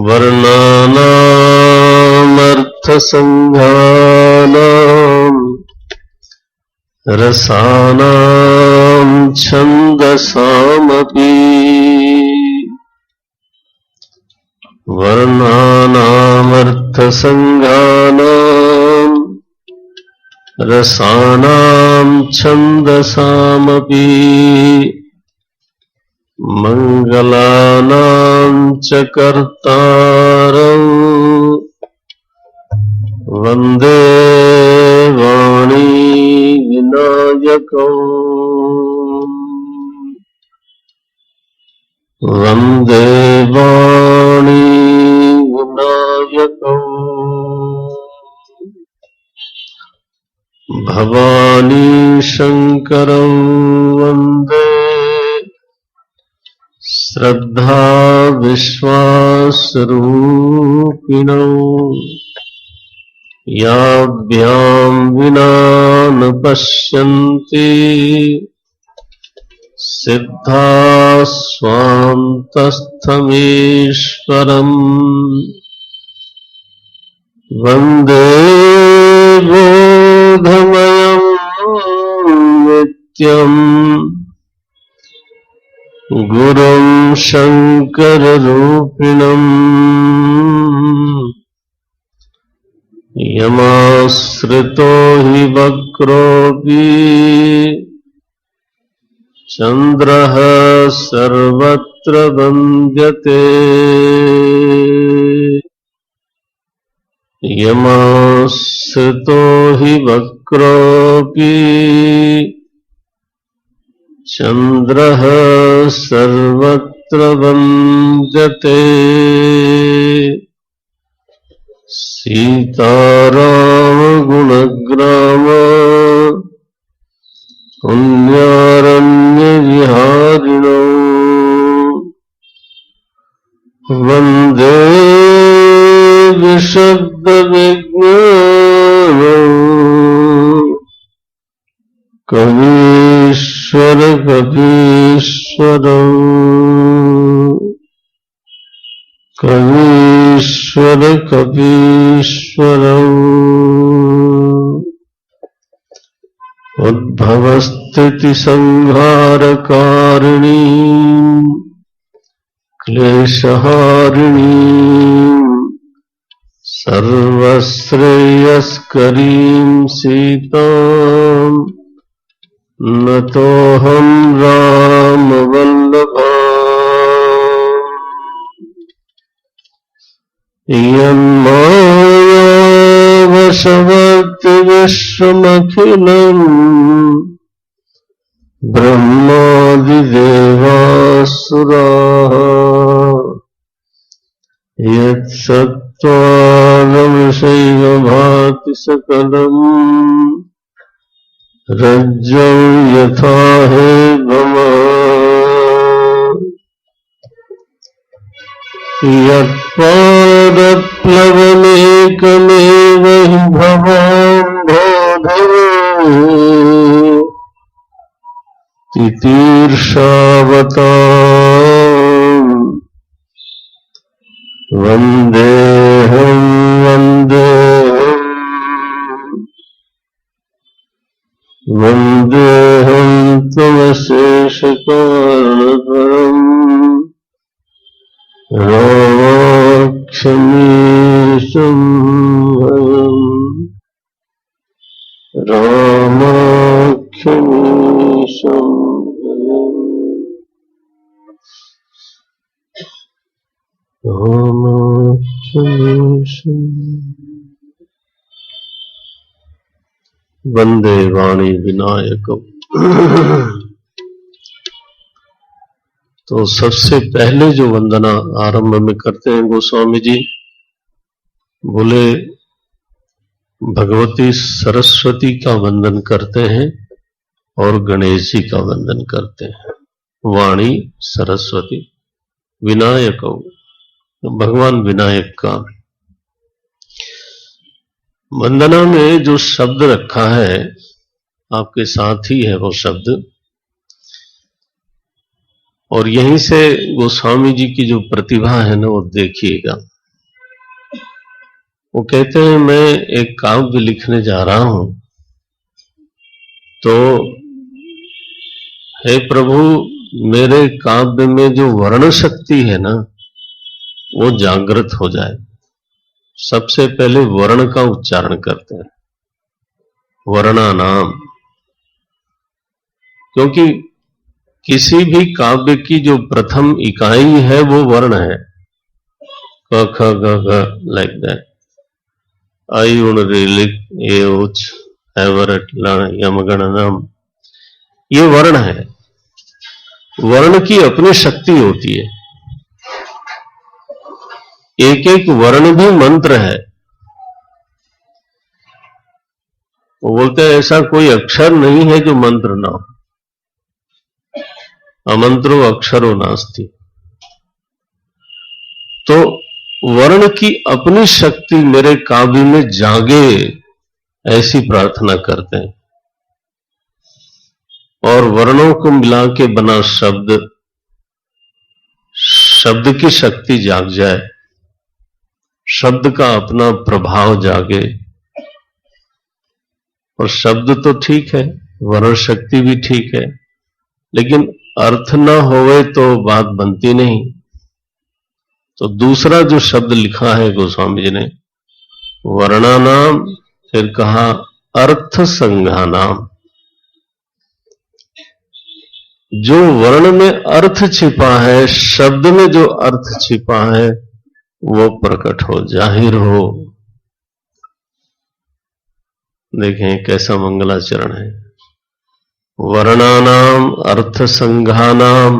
वर्णानाम अर्थ संज्ञानाम रसानाम छंदसामपि। वर्णानाम अर्थ संज्ञानाम रसानाम छंदसामपि। मंगलानां च कर्तारं वंदे वाणी विनायकं। वंदे वाणी विनायकं। भवानी शंकरं वंदे श्रद्धा विश्वासरूपिणौ। याभ्यां विना न पश्यन्ति सिद्धा स्वान्तस्थमीश्वरम्। वन्दे बोधमयं नित्यम् गुरुं शंकररूपिणम्। यमाश्रितो हि वक्रोऽपि चन्द्रः सर्वत्र वन्द्यते। यमाश्रितो हि वक्रोऽपि चन्द्रः सर्वत्र वन्द्यते। सीताराम गुणग्राम पुण्यारण्यविहारिणो वन्दे विशुद्धविज्ञानो कवीश्वर कवीश्वरौ कवीश्वर कवीश्वरौ उद्भवस्थिति संहारकारिणी क्लेशहारिणी सर्वश्रेयस्करीं सीतां नतोऽहं रामवल्लभा। यन्मायावशवर्ति विश्वमखिलम् ब्रह्मादिदेवासुराः यत्सत्त्वादंशैव भाति सकलम् रज्जौ यथा हेमः। यत्पादप्लवनेकमेव हि भवान् बोधये तितीर्षावताम् वन्देऽहं वन्देऽहं त्वमशेषकारणकरम् रामाख्यमीशं रामाख्यमीशं रामाख्यमीशं वंदे वाणी विनायकम्। तो सबसे पहले जो वंदना आरंभ में करते हैं गोस्वामी जी, बोले भगवती सरस्वती का वंदन करते हैं और गणेश जी का वंदन करते हैं। वाणी सरस्वती, विनायक भगवान विनायक का वंदना में जो शब्द रखा है आपके साथ ही है वो शब्द, और यहीं से गोस्वामी जी की जो प्रतिभा है ना वो देखिएगा। वो कहते हैं मैं एक काव्य लिखने जा रहा हूं, तो हे प्रभु मेरे काव्य में जो वर्ण शक्ति है ना वो जागृत हो जाए। सबसे पहले वर्ण का उच्चारण करते हैं, वर्णा नाम, क्योंकि किसी भी काव्य की जो प्रथम इकाई है वो वर्ण है। क ख ग घ लाइक दैट, आई उण रे लिख ए उच एवरट यमगणनम, ये वर्ण है। वर्ण की अपनी शक्ति होती है, एक एक वर्ण भी मंत्र है। वो बोलते हैं ऐसा कोई अक्षर नहीं है जो मंत्र ना हो, अमंत्रो अक्षरो नास्ति। तो वर्ण की अपनी शक्ति मेरे काव्य में जागे ऐसी प्रार्थना करते हैं, और वर्णों को मिला के बना शब्द, शब्द की शक्ति जाग जाए, शब्द का अपना प्रभाव जागे। और शब्द तो ठीक है, वर्ण शक्ति भी ठीक है, लेकिन अर्थ न होवे तो बात बनती नहीं। तो दूसरा जो शब्द लिखा है गोस्वामी जी ने, वर्णा नाम, फिर कहा अर्थ संज्ञा नाम। जो वर्ण में अर्थ छिपा है, शब्द में जो अर्थ छिपा है वो प्रकट हो, जाहिर हो। देखें कैसा मंगलाचरण है। वर्णानाम अर्थ संघानाम,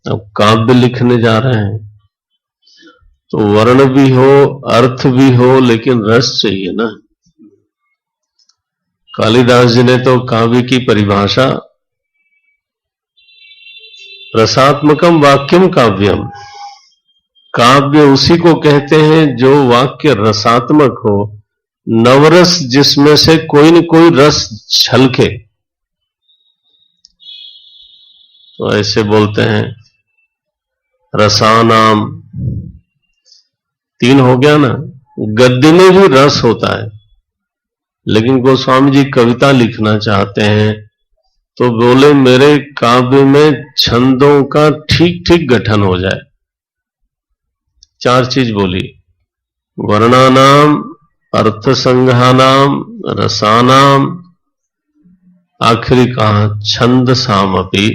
अब काव्य लिखने जा रहे हैं तो वर्ण भी हो अर्थ भी हो, लेकिन रस चाहिए ना। कालिदास जी ने तो काव्य की परिभाषा रसात्मकम वाक्यम काव्यम, काव्य उसी को कहते हैं जो वाक्य रसात्मक हो, नवरस जिसमें से कोई न कोई रस छलके। तो ऐसे बोलते हैं रसानाम, 3 हो गया ना। गद्य में भी रस होता है, लेकिन गोस्वामी जी कविता लिखना चाहते हैं तो बोले मेरे काव्य में छंदों का ठीक ठीक गठन हो जाए। 4 चीज बोली, वर्णानाम अर्थ संघानाम रसानाम, आखिरी कहा छंद सामपि।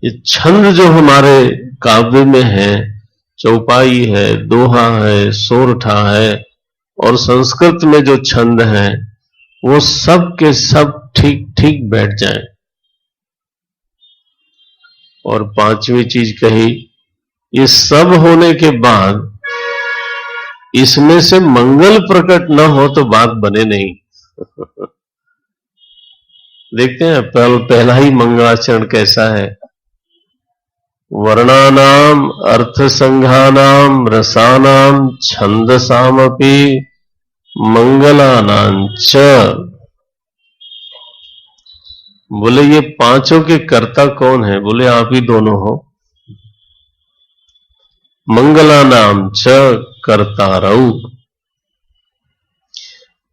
ये छंद जो हमारे काव्य में है, चौपाई है, दोहा है, सोरठा है, और संस्कृत में जो छंद है वो सब के सब ठीक ठीक बैठ जाएं। और 5वीं चीज कही, ये सब होने के बाद इसमें से मंगल प्रकट न हो तो बात बने नहीं। देखते हैं पहला ही मंगलाचरण कैसा है। वर्णानाम अर्थ संघानाम रसानाम छंदसामपि मंगलानांच। बोले ये 5 के कर्ता कौन है? बोले आप ही दोनों हो। मंगलानाम च कर्तारौ,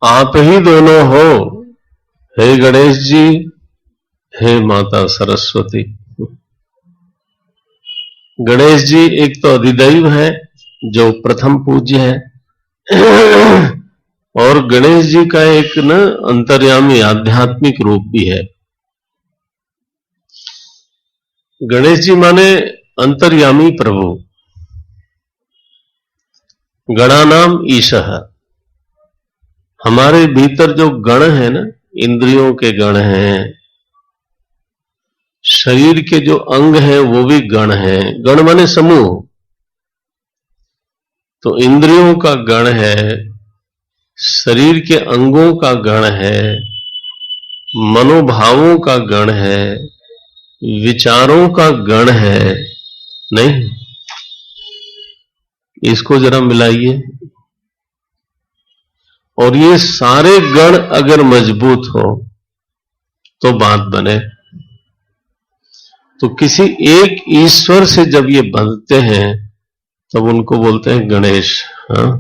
आप ही दोनों हो, हे गणेश जी, हे माता सरस्वती। गणेश जी एक तो अधिदैव है जो प्रथम पूज्य है, और गणेश जी का एक न अंतर्यामी आध्यात्मिक रूप भी है। गणेश जी माने अंतर्यामी प्रभु। गणानाम ईशः, हमारे भीतर जो गण है ना, इंद्रियों के गण हैं, शरीर के जो अंग हैं वो भी गण हैं। गण माने समूह। तो इंद्रियों का गण है, शरीर के अंगों का गण है, मनोभावों का गण है, विचारों का गण है। नहीं, इसको जरा मिलाइए। और ये सारे गण अगर मजबूत हो तो बात बने। तो किसी एक ईश्वर से जब ये बंधते हैं तब उनको बोलते हैं गणेश। हाँ,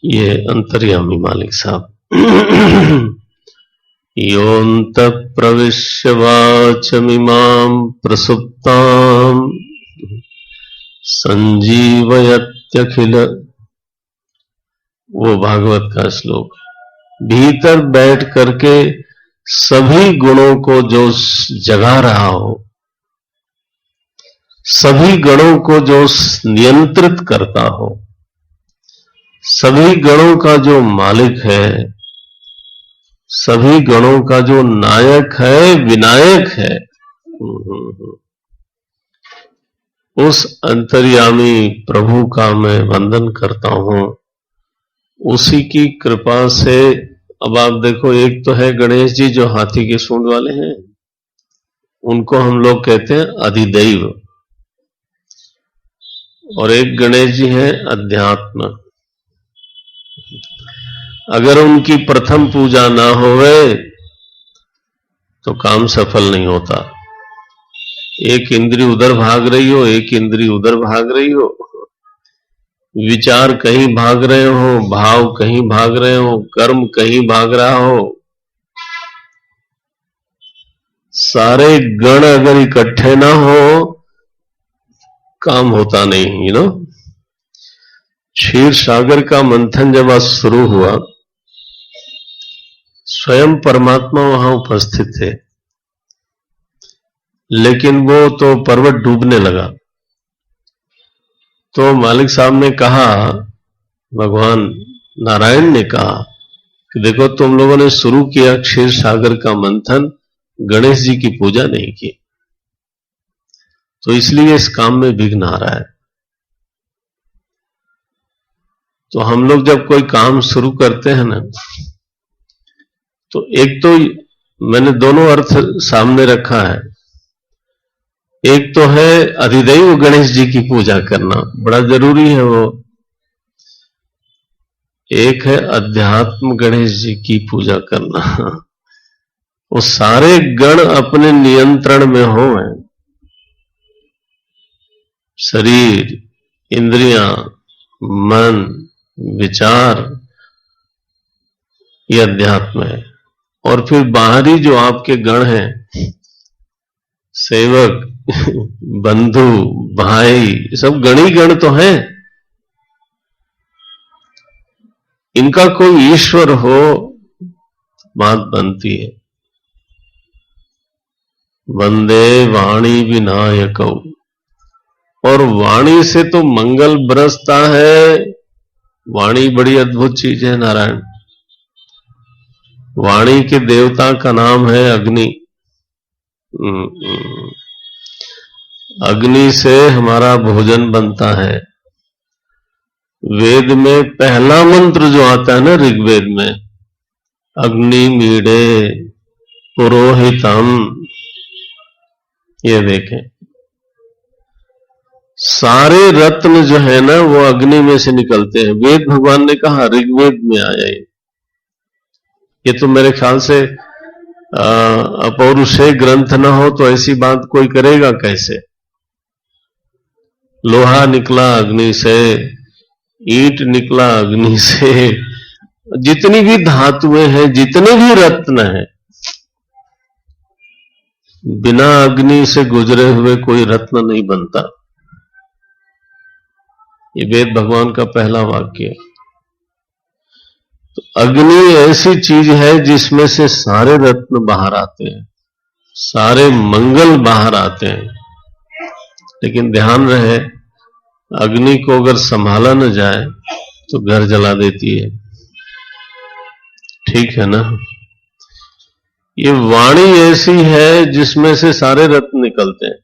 ये अंतर्यामी मालिक साहब। योऽन्त प्रविश्य वाचमिमां प्रसुप्तां संजीवयत्यखिल, वो भागवत का श्लोक। भीतर बैठ करके सभी गुणों को जो जगा रहा हो, सभी गणों को जो नियंत्रित करता हो, सभी गणों का जो मालिक है, सभी गणों का जो नायक है, विनायक है, उस अंतर्यामी प्रभु का मैं वंदन करता हूं। उसी की कृपा से, अब आप देखो, एक तो है गणेश जी जो हाथी के सूंड वाले हैं, उनको हम लोग कहते हैं अधिदैव, और एक गणेश जी हैं अध्यात्म। अगर उनकी प्रथम पूजा ना होवे तो काम सफल नहीं होता। एक इंद्री उधर भाग रही हो, एक इंद्री उधर भाग रही हो, विचार कहीं भाग रहे हो, भाव कहीं भाग रहे हो, कर्म कहीं भाग रहा हो, सारे गण अगर इकट्ठे ना हो काम होता नहीं। क्षीर सागर का मंथन जब आज शुरू हुआ, स्वयं परमात्मा वहां उपस्थित थे, लेकिन वो तो पर्वत डूबने लगा। तो मालिक साहब ने कहा, भगवान नारायण ने कहा कि देखो तुम लोगों ने शुरू किया क्षीर सागर का मंथन, गणेश जी की पूजा नहीं की, तो इसलिए इस काम में विघ्न आ रहा है। तो हम लोग जब कोई काम शुरू करते हैं ना, तो एक तो मैंने दोनों अर्थ सामने रखा है। एक तो है अधिदैव गणेश जी की पूजा करना, बड़ा जरूरी है वो। एक है अध्यात्म गणेश जी की पूजा करना, वो सारे गण अपने नियंत्रण में हो। शरीर, इंद्रियां, मन, विचार, ये अध्यात्म है। और फिर बाहरी जो आपके गण हैं, सेवक, बंधु, भाई, सब गण ही गण तो हैं। इनका कोई ईश्वर हो, बात बनती है। वंदे वाणी विनायक, और वाणी से तो मंगल बरसता है। वाणी बड़ी अद्भुत चीज है नारायण। वाणी के देवता का नाम है अग्नि। अग्नि से हमारा भोजन बनता है। वेद में पहला मंत्र जो आता है ना ऋग्वेद में, अग्नि मीडे पुरोहितम, ये देखें सारे रत्न जो है ना वो अग्नि में से निकलते हैं। वेद भगवान ने कहा, ऋग्वेद में आया ये तो मेरे ख्याल से अपौरुषेय ग्रंथ न हो तो ऐसी बात कोई करेगा कैसे। लोहा निकला अग्नि से, ईंट निकला अग्नि से, जितनी भी धातुएं हैं, जितने भी रत्न हैं, बिना अग्नि से गुजरे हुए कोई रत्न नहीं बनता। ये वेद भगवान का पहला वाक्य है। तो अग्नि ऐसी चीज है जिसमें से सारे रत्न बाहर आते हैं, सारे मंगल बाहर आते हैं। लेकिन ध्यान रहे, अग्नि को अगर संभाला न जाए तो घर जला देती है। ठीक है ना। ये वाणी ऐसी है जिसमें से सारे रत्न निकलते हैं।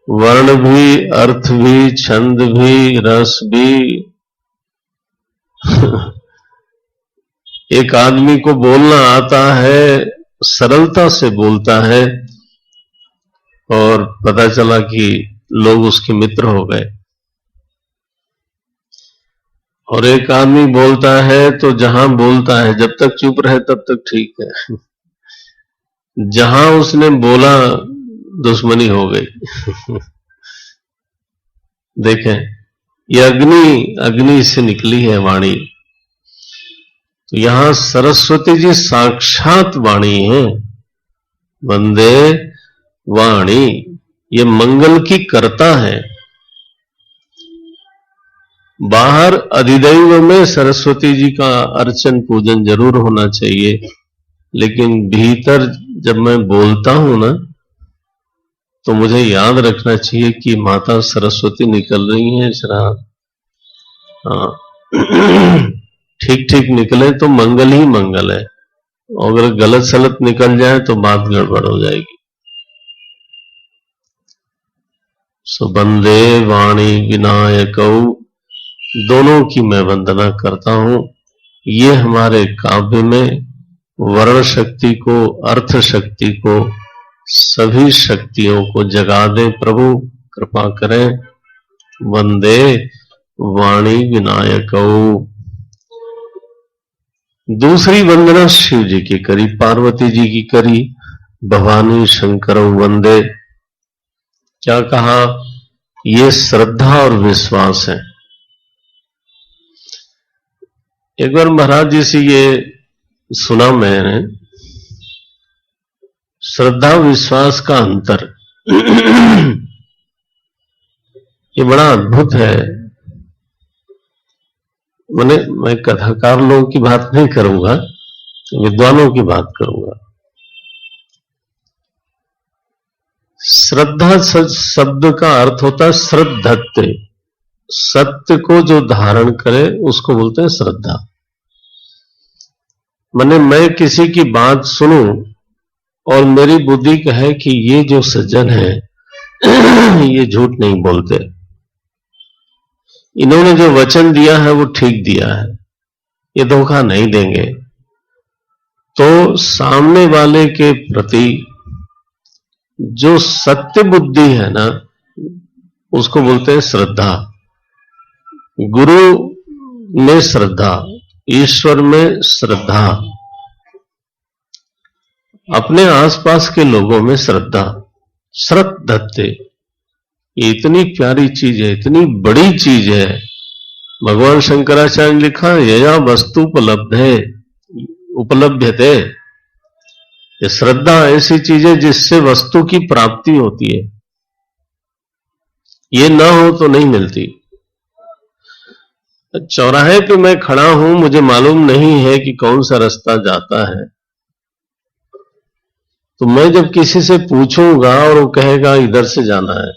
वर्ण भी, अर्थ भी, छंद भी, रस भी। एक आदमी को बोलना आता है, सरलता से बोलता है, और पता चला कि लोग उसके मित्र हो गए। और एक आदमी बोलता है तो जहां बोलता है, जब तक चुप रहे तब तक ठीक है, जहां उसने बोला दुश्मनी हो गई। देखें, ये अग्नि से निकली है वाणी। तो यहां सरस्वती जी साक्षात वाणी है। वंदे वाणी, ये मंगल की कर्ता है। बाहर अधिदैव में सरस्वती जी का अर्चन पूजन जरूर होना चाहिए, लेकिन भीतर जब मैं बोलता हूं ना, तो मुझे याद रखना चाहिए कि माता सरस्वती निकल रही हैं जरा। ठीक ठीक निकले तो मंगल ही मंगल है, और अगर गलत सलत निकल जाए तो बात गड़बड़ हो जाएगी। सो वंदे वाणी विनायकौ, दोनों की मैं वंदना करता हूं। ये हमारे काव्य में वर्ण शक्ति को, अर्थ शक्ति को, सभी शक्तियों को जगा दे प्रभु, कृपा करें। वंदे वाणी विनायकौ। दूसरी वंदना शिव जी की करी, पार्वती जी की करी, भवानी शंकर वंदे। क्या कहा? ये श्रद्धा और विश्वास है। एक बार महाराज जी से ये सुना मैंने, श्रद्धा विश्वास का अंतर। ये बड़ा अद्भुत है। मैं कथाकार लोगों की बात नहीं करूंगा, विद्वानों की बात करूंगा। श्रद्धा शब्द का अर्थ होता है श्रद्धत्ते, सत्य को जो धारण करे उसको बोलते हैं श्रद्धा। माने मैं किसी की बात सुनूं और मेरी बुद्धि कहे कि ये जो सज्जन है ये झूठ नहीं बोलते, इन्होंने जो वचन दिया है वो ठीक दिया है, ये धोखा नहीं देंगे, तो सामने वाले के प्रति जो सत्य बुद्धि है ना उसको बोलते हैं श्रद्धा। गुरु में श्रद्धा, ईश्वर में श्रद्धा, अपने आसपास के लोगों में श्रद्धा। श्रद्धत्ते, ये इतनी प्यारी चीज है, इतनी बड़ी चीज है। भगवान शंकराचार्य ने लिखा यया वस्तु उपलब्धते, ये श्रद्धा ऐसी चीज है जिससे वस्तु की प्राप्ति होती है, ये ना हो तो नहीं मिलती। चौराहे पे मैं खड़ा हूं, मुझे मालूम नहीं है कि कौन सा रास्ता जाता है, तो मैं जब किसी से पूछूंगा और वो कहेगा इधर से जाना है,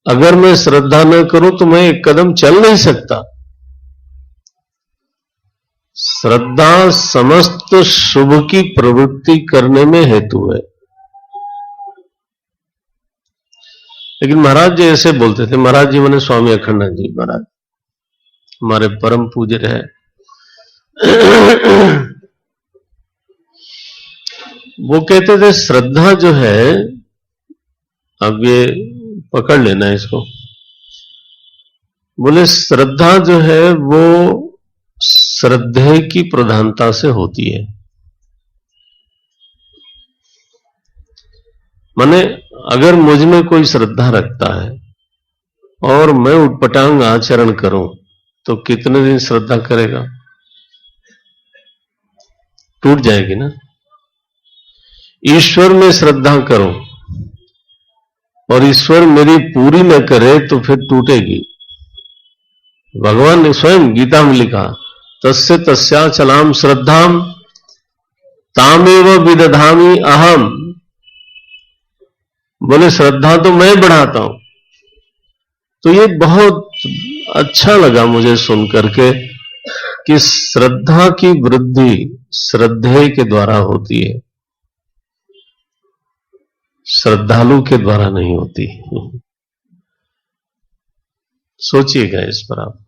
अगर मैं श्रद्धा न करूं तो मैं एक कदम चल नहीं सकता। श्रद्धा समस्त शुभ की प्रवृत्ति करने में हेतु है। लेकिन महाराज जी ऐसे बोलते थे, महाराज जी माने स्वामी अखंडानंद जी महाराज, हमारे परम पूज्य रहे। वो कहते थे श्रद्धा जो है, अब ये पकड़ लेना इसको, बोले श्रद्धा जो है वो श्रद्धे की प्रधानता से होती है। माने अगर मुझ में कोई श्रद्धा रखता है और मैं उटपटांग आचरण करूं तो कितने दिन श्रद्धा करेगा, टूट जाएगी ना। ईश्वर में श्रद्धा करो और ईश्वर मेरी पूरी न करे तो फिर टूटेगी। भगवान ने स्वयं गीता में लिखा तस्य तस्याचलाम श्रद्धाम तामेव विदधामि अहम, बोले श्रद्धा तो मैं बढ़ाता हूं। तो ये बहुत अच्छा लगा मुझे सुन करके कि श्रद्धा की वृद्धि श्रद्धेय के द्वारा होती है, श्रद्धालु के द्वारा नहीं होती। सोचिएगा इस पर आप।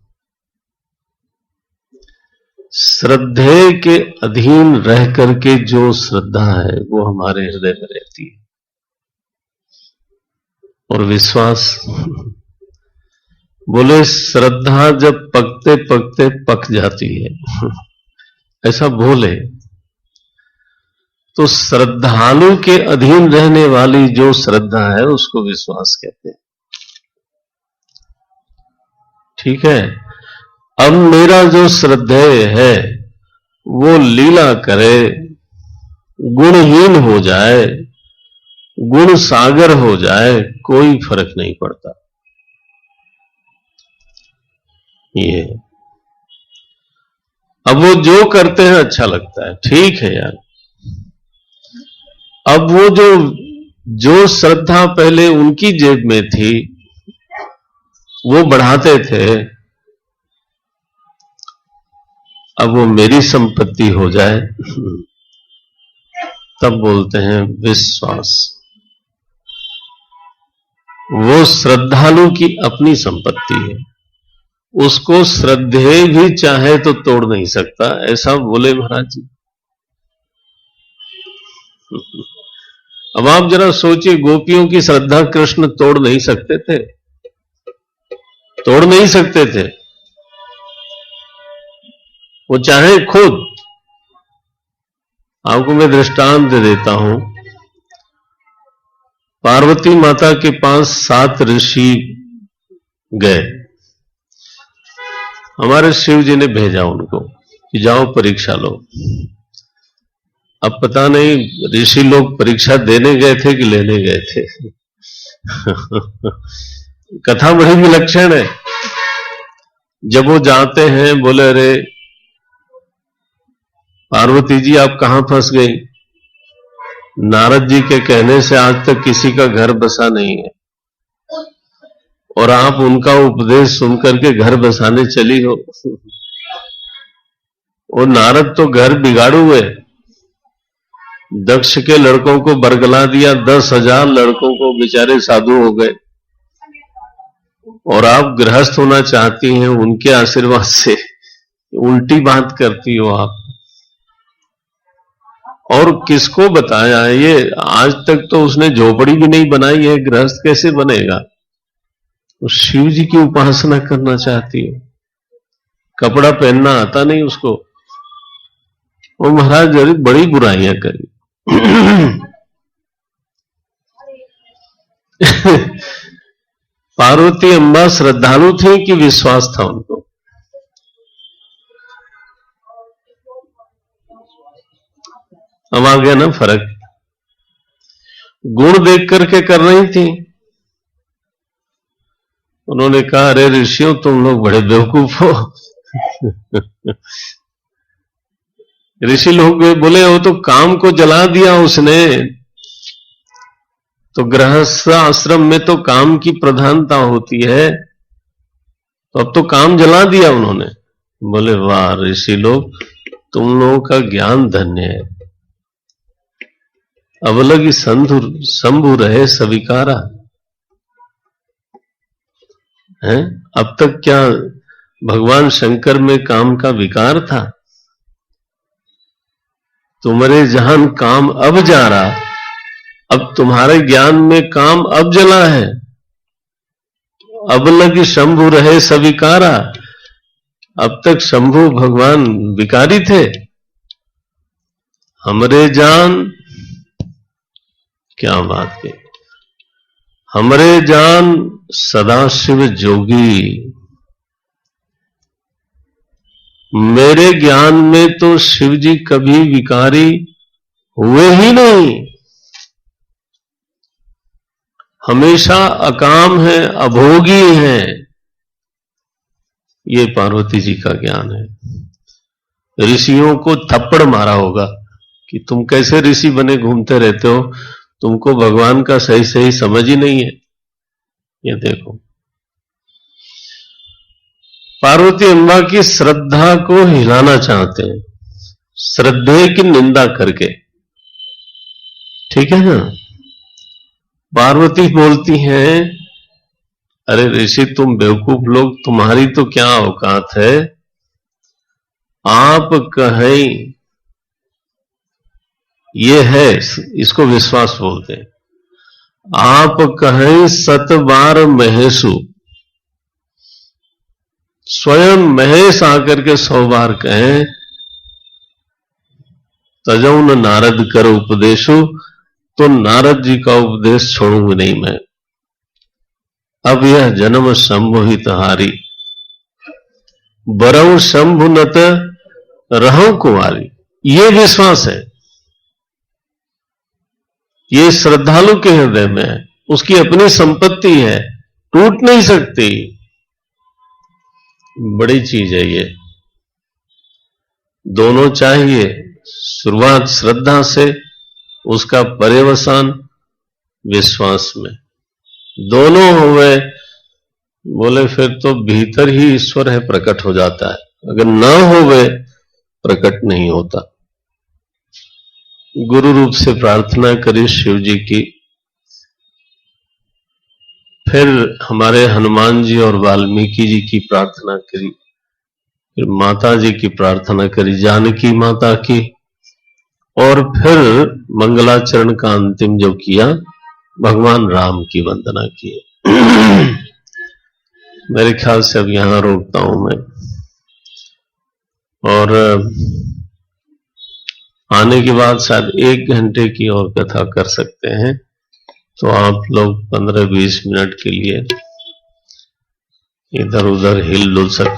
श्रद्धेय के अधीन रह करके जो श्रद्धा है वो हमारे हृदय में रहती है, और विश्वास, बोले श्रद्धा जब पकते पकते पक जाती है ऐसा बोले, तो श्रद्धालु के अधीन रहने वाली जो श्रद्धा है उसको विश्वास कहते हैं। ठीक है, अब मेरा जो श्रद्धेय है वो लीला करे, गुणहीन हो जाए, गुण सागर हो जाए, कोई फर्क नहीं पड़ता। ये अब वो जो करते हैं अच्छा लगता है, ठीक है यार। अब वो जो श्रद्धा पहले उनकी जेब में थी वो बढ़ाते थे, अब वो मेरी संपत्ति हो जाए तब बोलते हैं विश्वास। वो श्रद्धालु की अपनी संपत्ति है, उसको श्रद्धेय भी चाहे तो तोड़ नहीं सकता, ऐसा बोले महाराज जी। अब आप जरा सोचिए, गोपियों की श्रद्धा कृष्ण तोड़ नहीं सकते थे, तोड़ नहीं सकते थे। वो चाहे खुद, आपको मैं दृष्टांत दे देता हूं। पार्वती माता के पास 7 ऋषि गए, हमारे शिव जी ने भेजा उनको कि जाओ परीक्षा लो। अब पता नहीं ऋषि लोग परीक्षा देने गए थे कि लेने गए थे कथा बड़ी विलक्षण है। जब वो जाते हैं, बोले अरे पार्वती जी आप कहां फंस गई, नारद जी के कहने से आज तक किसी का घर बसा नहीं है, और आप उनका उपदेश सुनकर के घर बसाने चली हो। वो नारद तो घर बिगाड़ू हुए, दक्ष के लड़कों को बरगला दिया, 10,000 लड़कों को बेचारे साधु हो गए, और आप गृहस्थ होना चाहती हैं उनके आशीर्वाद से। उल्टी बात करती हो आप। और किसको बताया ये? आज तक तो उसने झोपड़ी भी नहीं बनाई है, गृहस्थ कैसे बनेगा? तो शिव जी की उपासना करना चाहती है, कपड़ा पहनना आता नहीं उसको। वो महाराज जरूर बड़ी बुराइयां करी। पार्वती अम्बा श्रद्धालु थी कि विश्वास था उनको? अब आ गया ना फर्क। गुण देख करके कर रही थी। उन्होंने कहा, अरे ऋषियों तुम लोग बड़े बेवकूफ हो। ऋषि लोग बोले, वो तो काम को जला दिया उसने, तो गृहस्थ आश्रम में तो काम की प्रधानता होती है, तो अब तो काम जला दिया उन्होंने। बोले, वाह ऋषि लोग, तुम लोगों का ज्ञान धन्य है। अवलगी शंभु रहे सविकारा है। अब तक क्या भगवान शंकर में काम का विकार था? तुम्हारे जहां काम अब जा रहा, अब तुम्हारे ज्ञान में काम अब जला है। अब लगी शंभु रहे सविकारा। अब तक शंभु भगवान विकारी थे। हमरे जान, क्या बात की, हमरे जान सदाशिव जोगी। मेरे ज्ञान में तो शिव जी कभी विकारी हुए ही नहीं, हमेशा अकाम है, अभोगी है। ये पार्वती जी का ज्ञान है। ऋषियों को थप्पड़ मारा होगा कि तुम कैसे ऋषि बने घूमते रहते हो, तुमको भगवान का सही सही समझ ही नहीं है। ये देखो, पार्वती अम्बा की श्रद्धा को हिलाना चाहते हैं, श्रद्धे की निंदा करके। ठीक है ना? पार्वती बोलती हैं, अरे ऋषि तुम बेवकूफ लोग, तुम्हारी तो क्या औकात है? आप कहें ये है, इसको विश्वास बोलते हैं। आप कहें 7 बार महेशु, स्वयं महेश आकर के 100 बार कहें, तजौन नारद कर उपदेशु, तो नारद जी का उपदेश छोड़ूंगी नहीं मैं। अब यह जन्म संभोहित हारी, बरऊ शंभु नत रहूं कुमारी। ये विश्वास है, ये श्रद्धालु के हृदय में है। उसकी अपनी संपत्ति है, टूट नहीं सकती। बड़ी चीज है ये। दोनों चाहिए, शुरुआत श्रद्धा से, उसका पर्यवसान विश्वास में। दोनों हुए, बोले फिर तो भीतर ही ईश्वर है, प्रकट हो जाता है। अगर ना होवे, प्रकट नहीं होता। गुरु रूप से प्रार्थना करी शिव जी की, फिर हमारे हनुमान जी और वाल्मीकि जी की प्रार्थना करी, फिर माता जी की प्रार्थना करी, जानकी माता की, और फिर मंगलाचरण का अंतिम जो किया, भगवान राम की वंदना की। मेरे ख्याल से अब यहां रोकता हूं मैं, और आने के बाद शायद 1 घंटे की और कथा कर सकते हैं। तो आप लोग 15-20 मिनट के लिए इधर उधर हिल डुल सकते।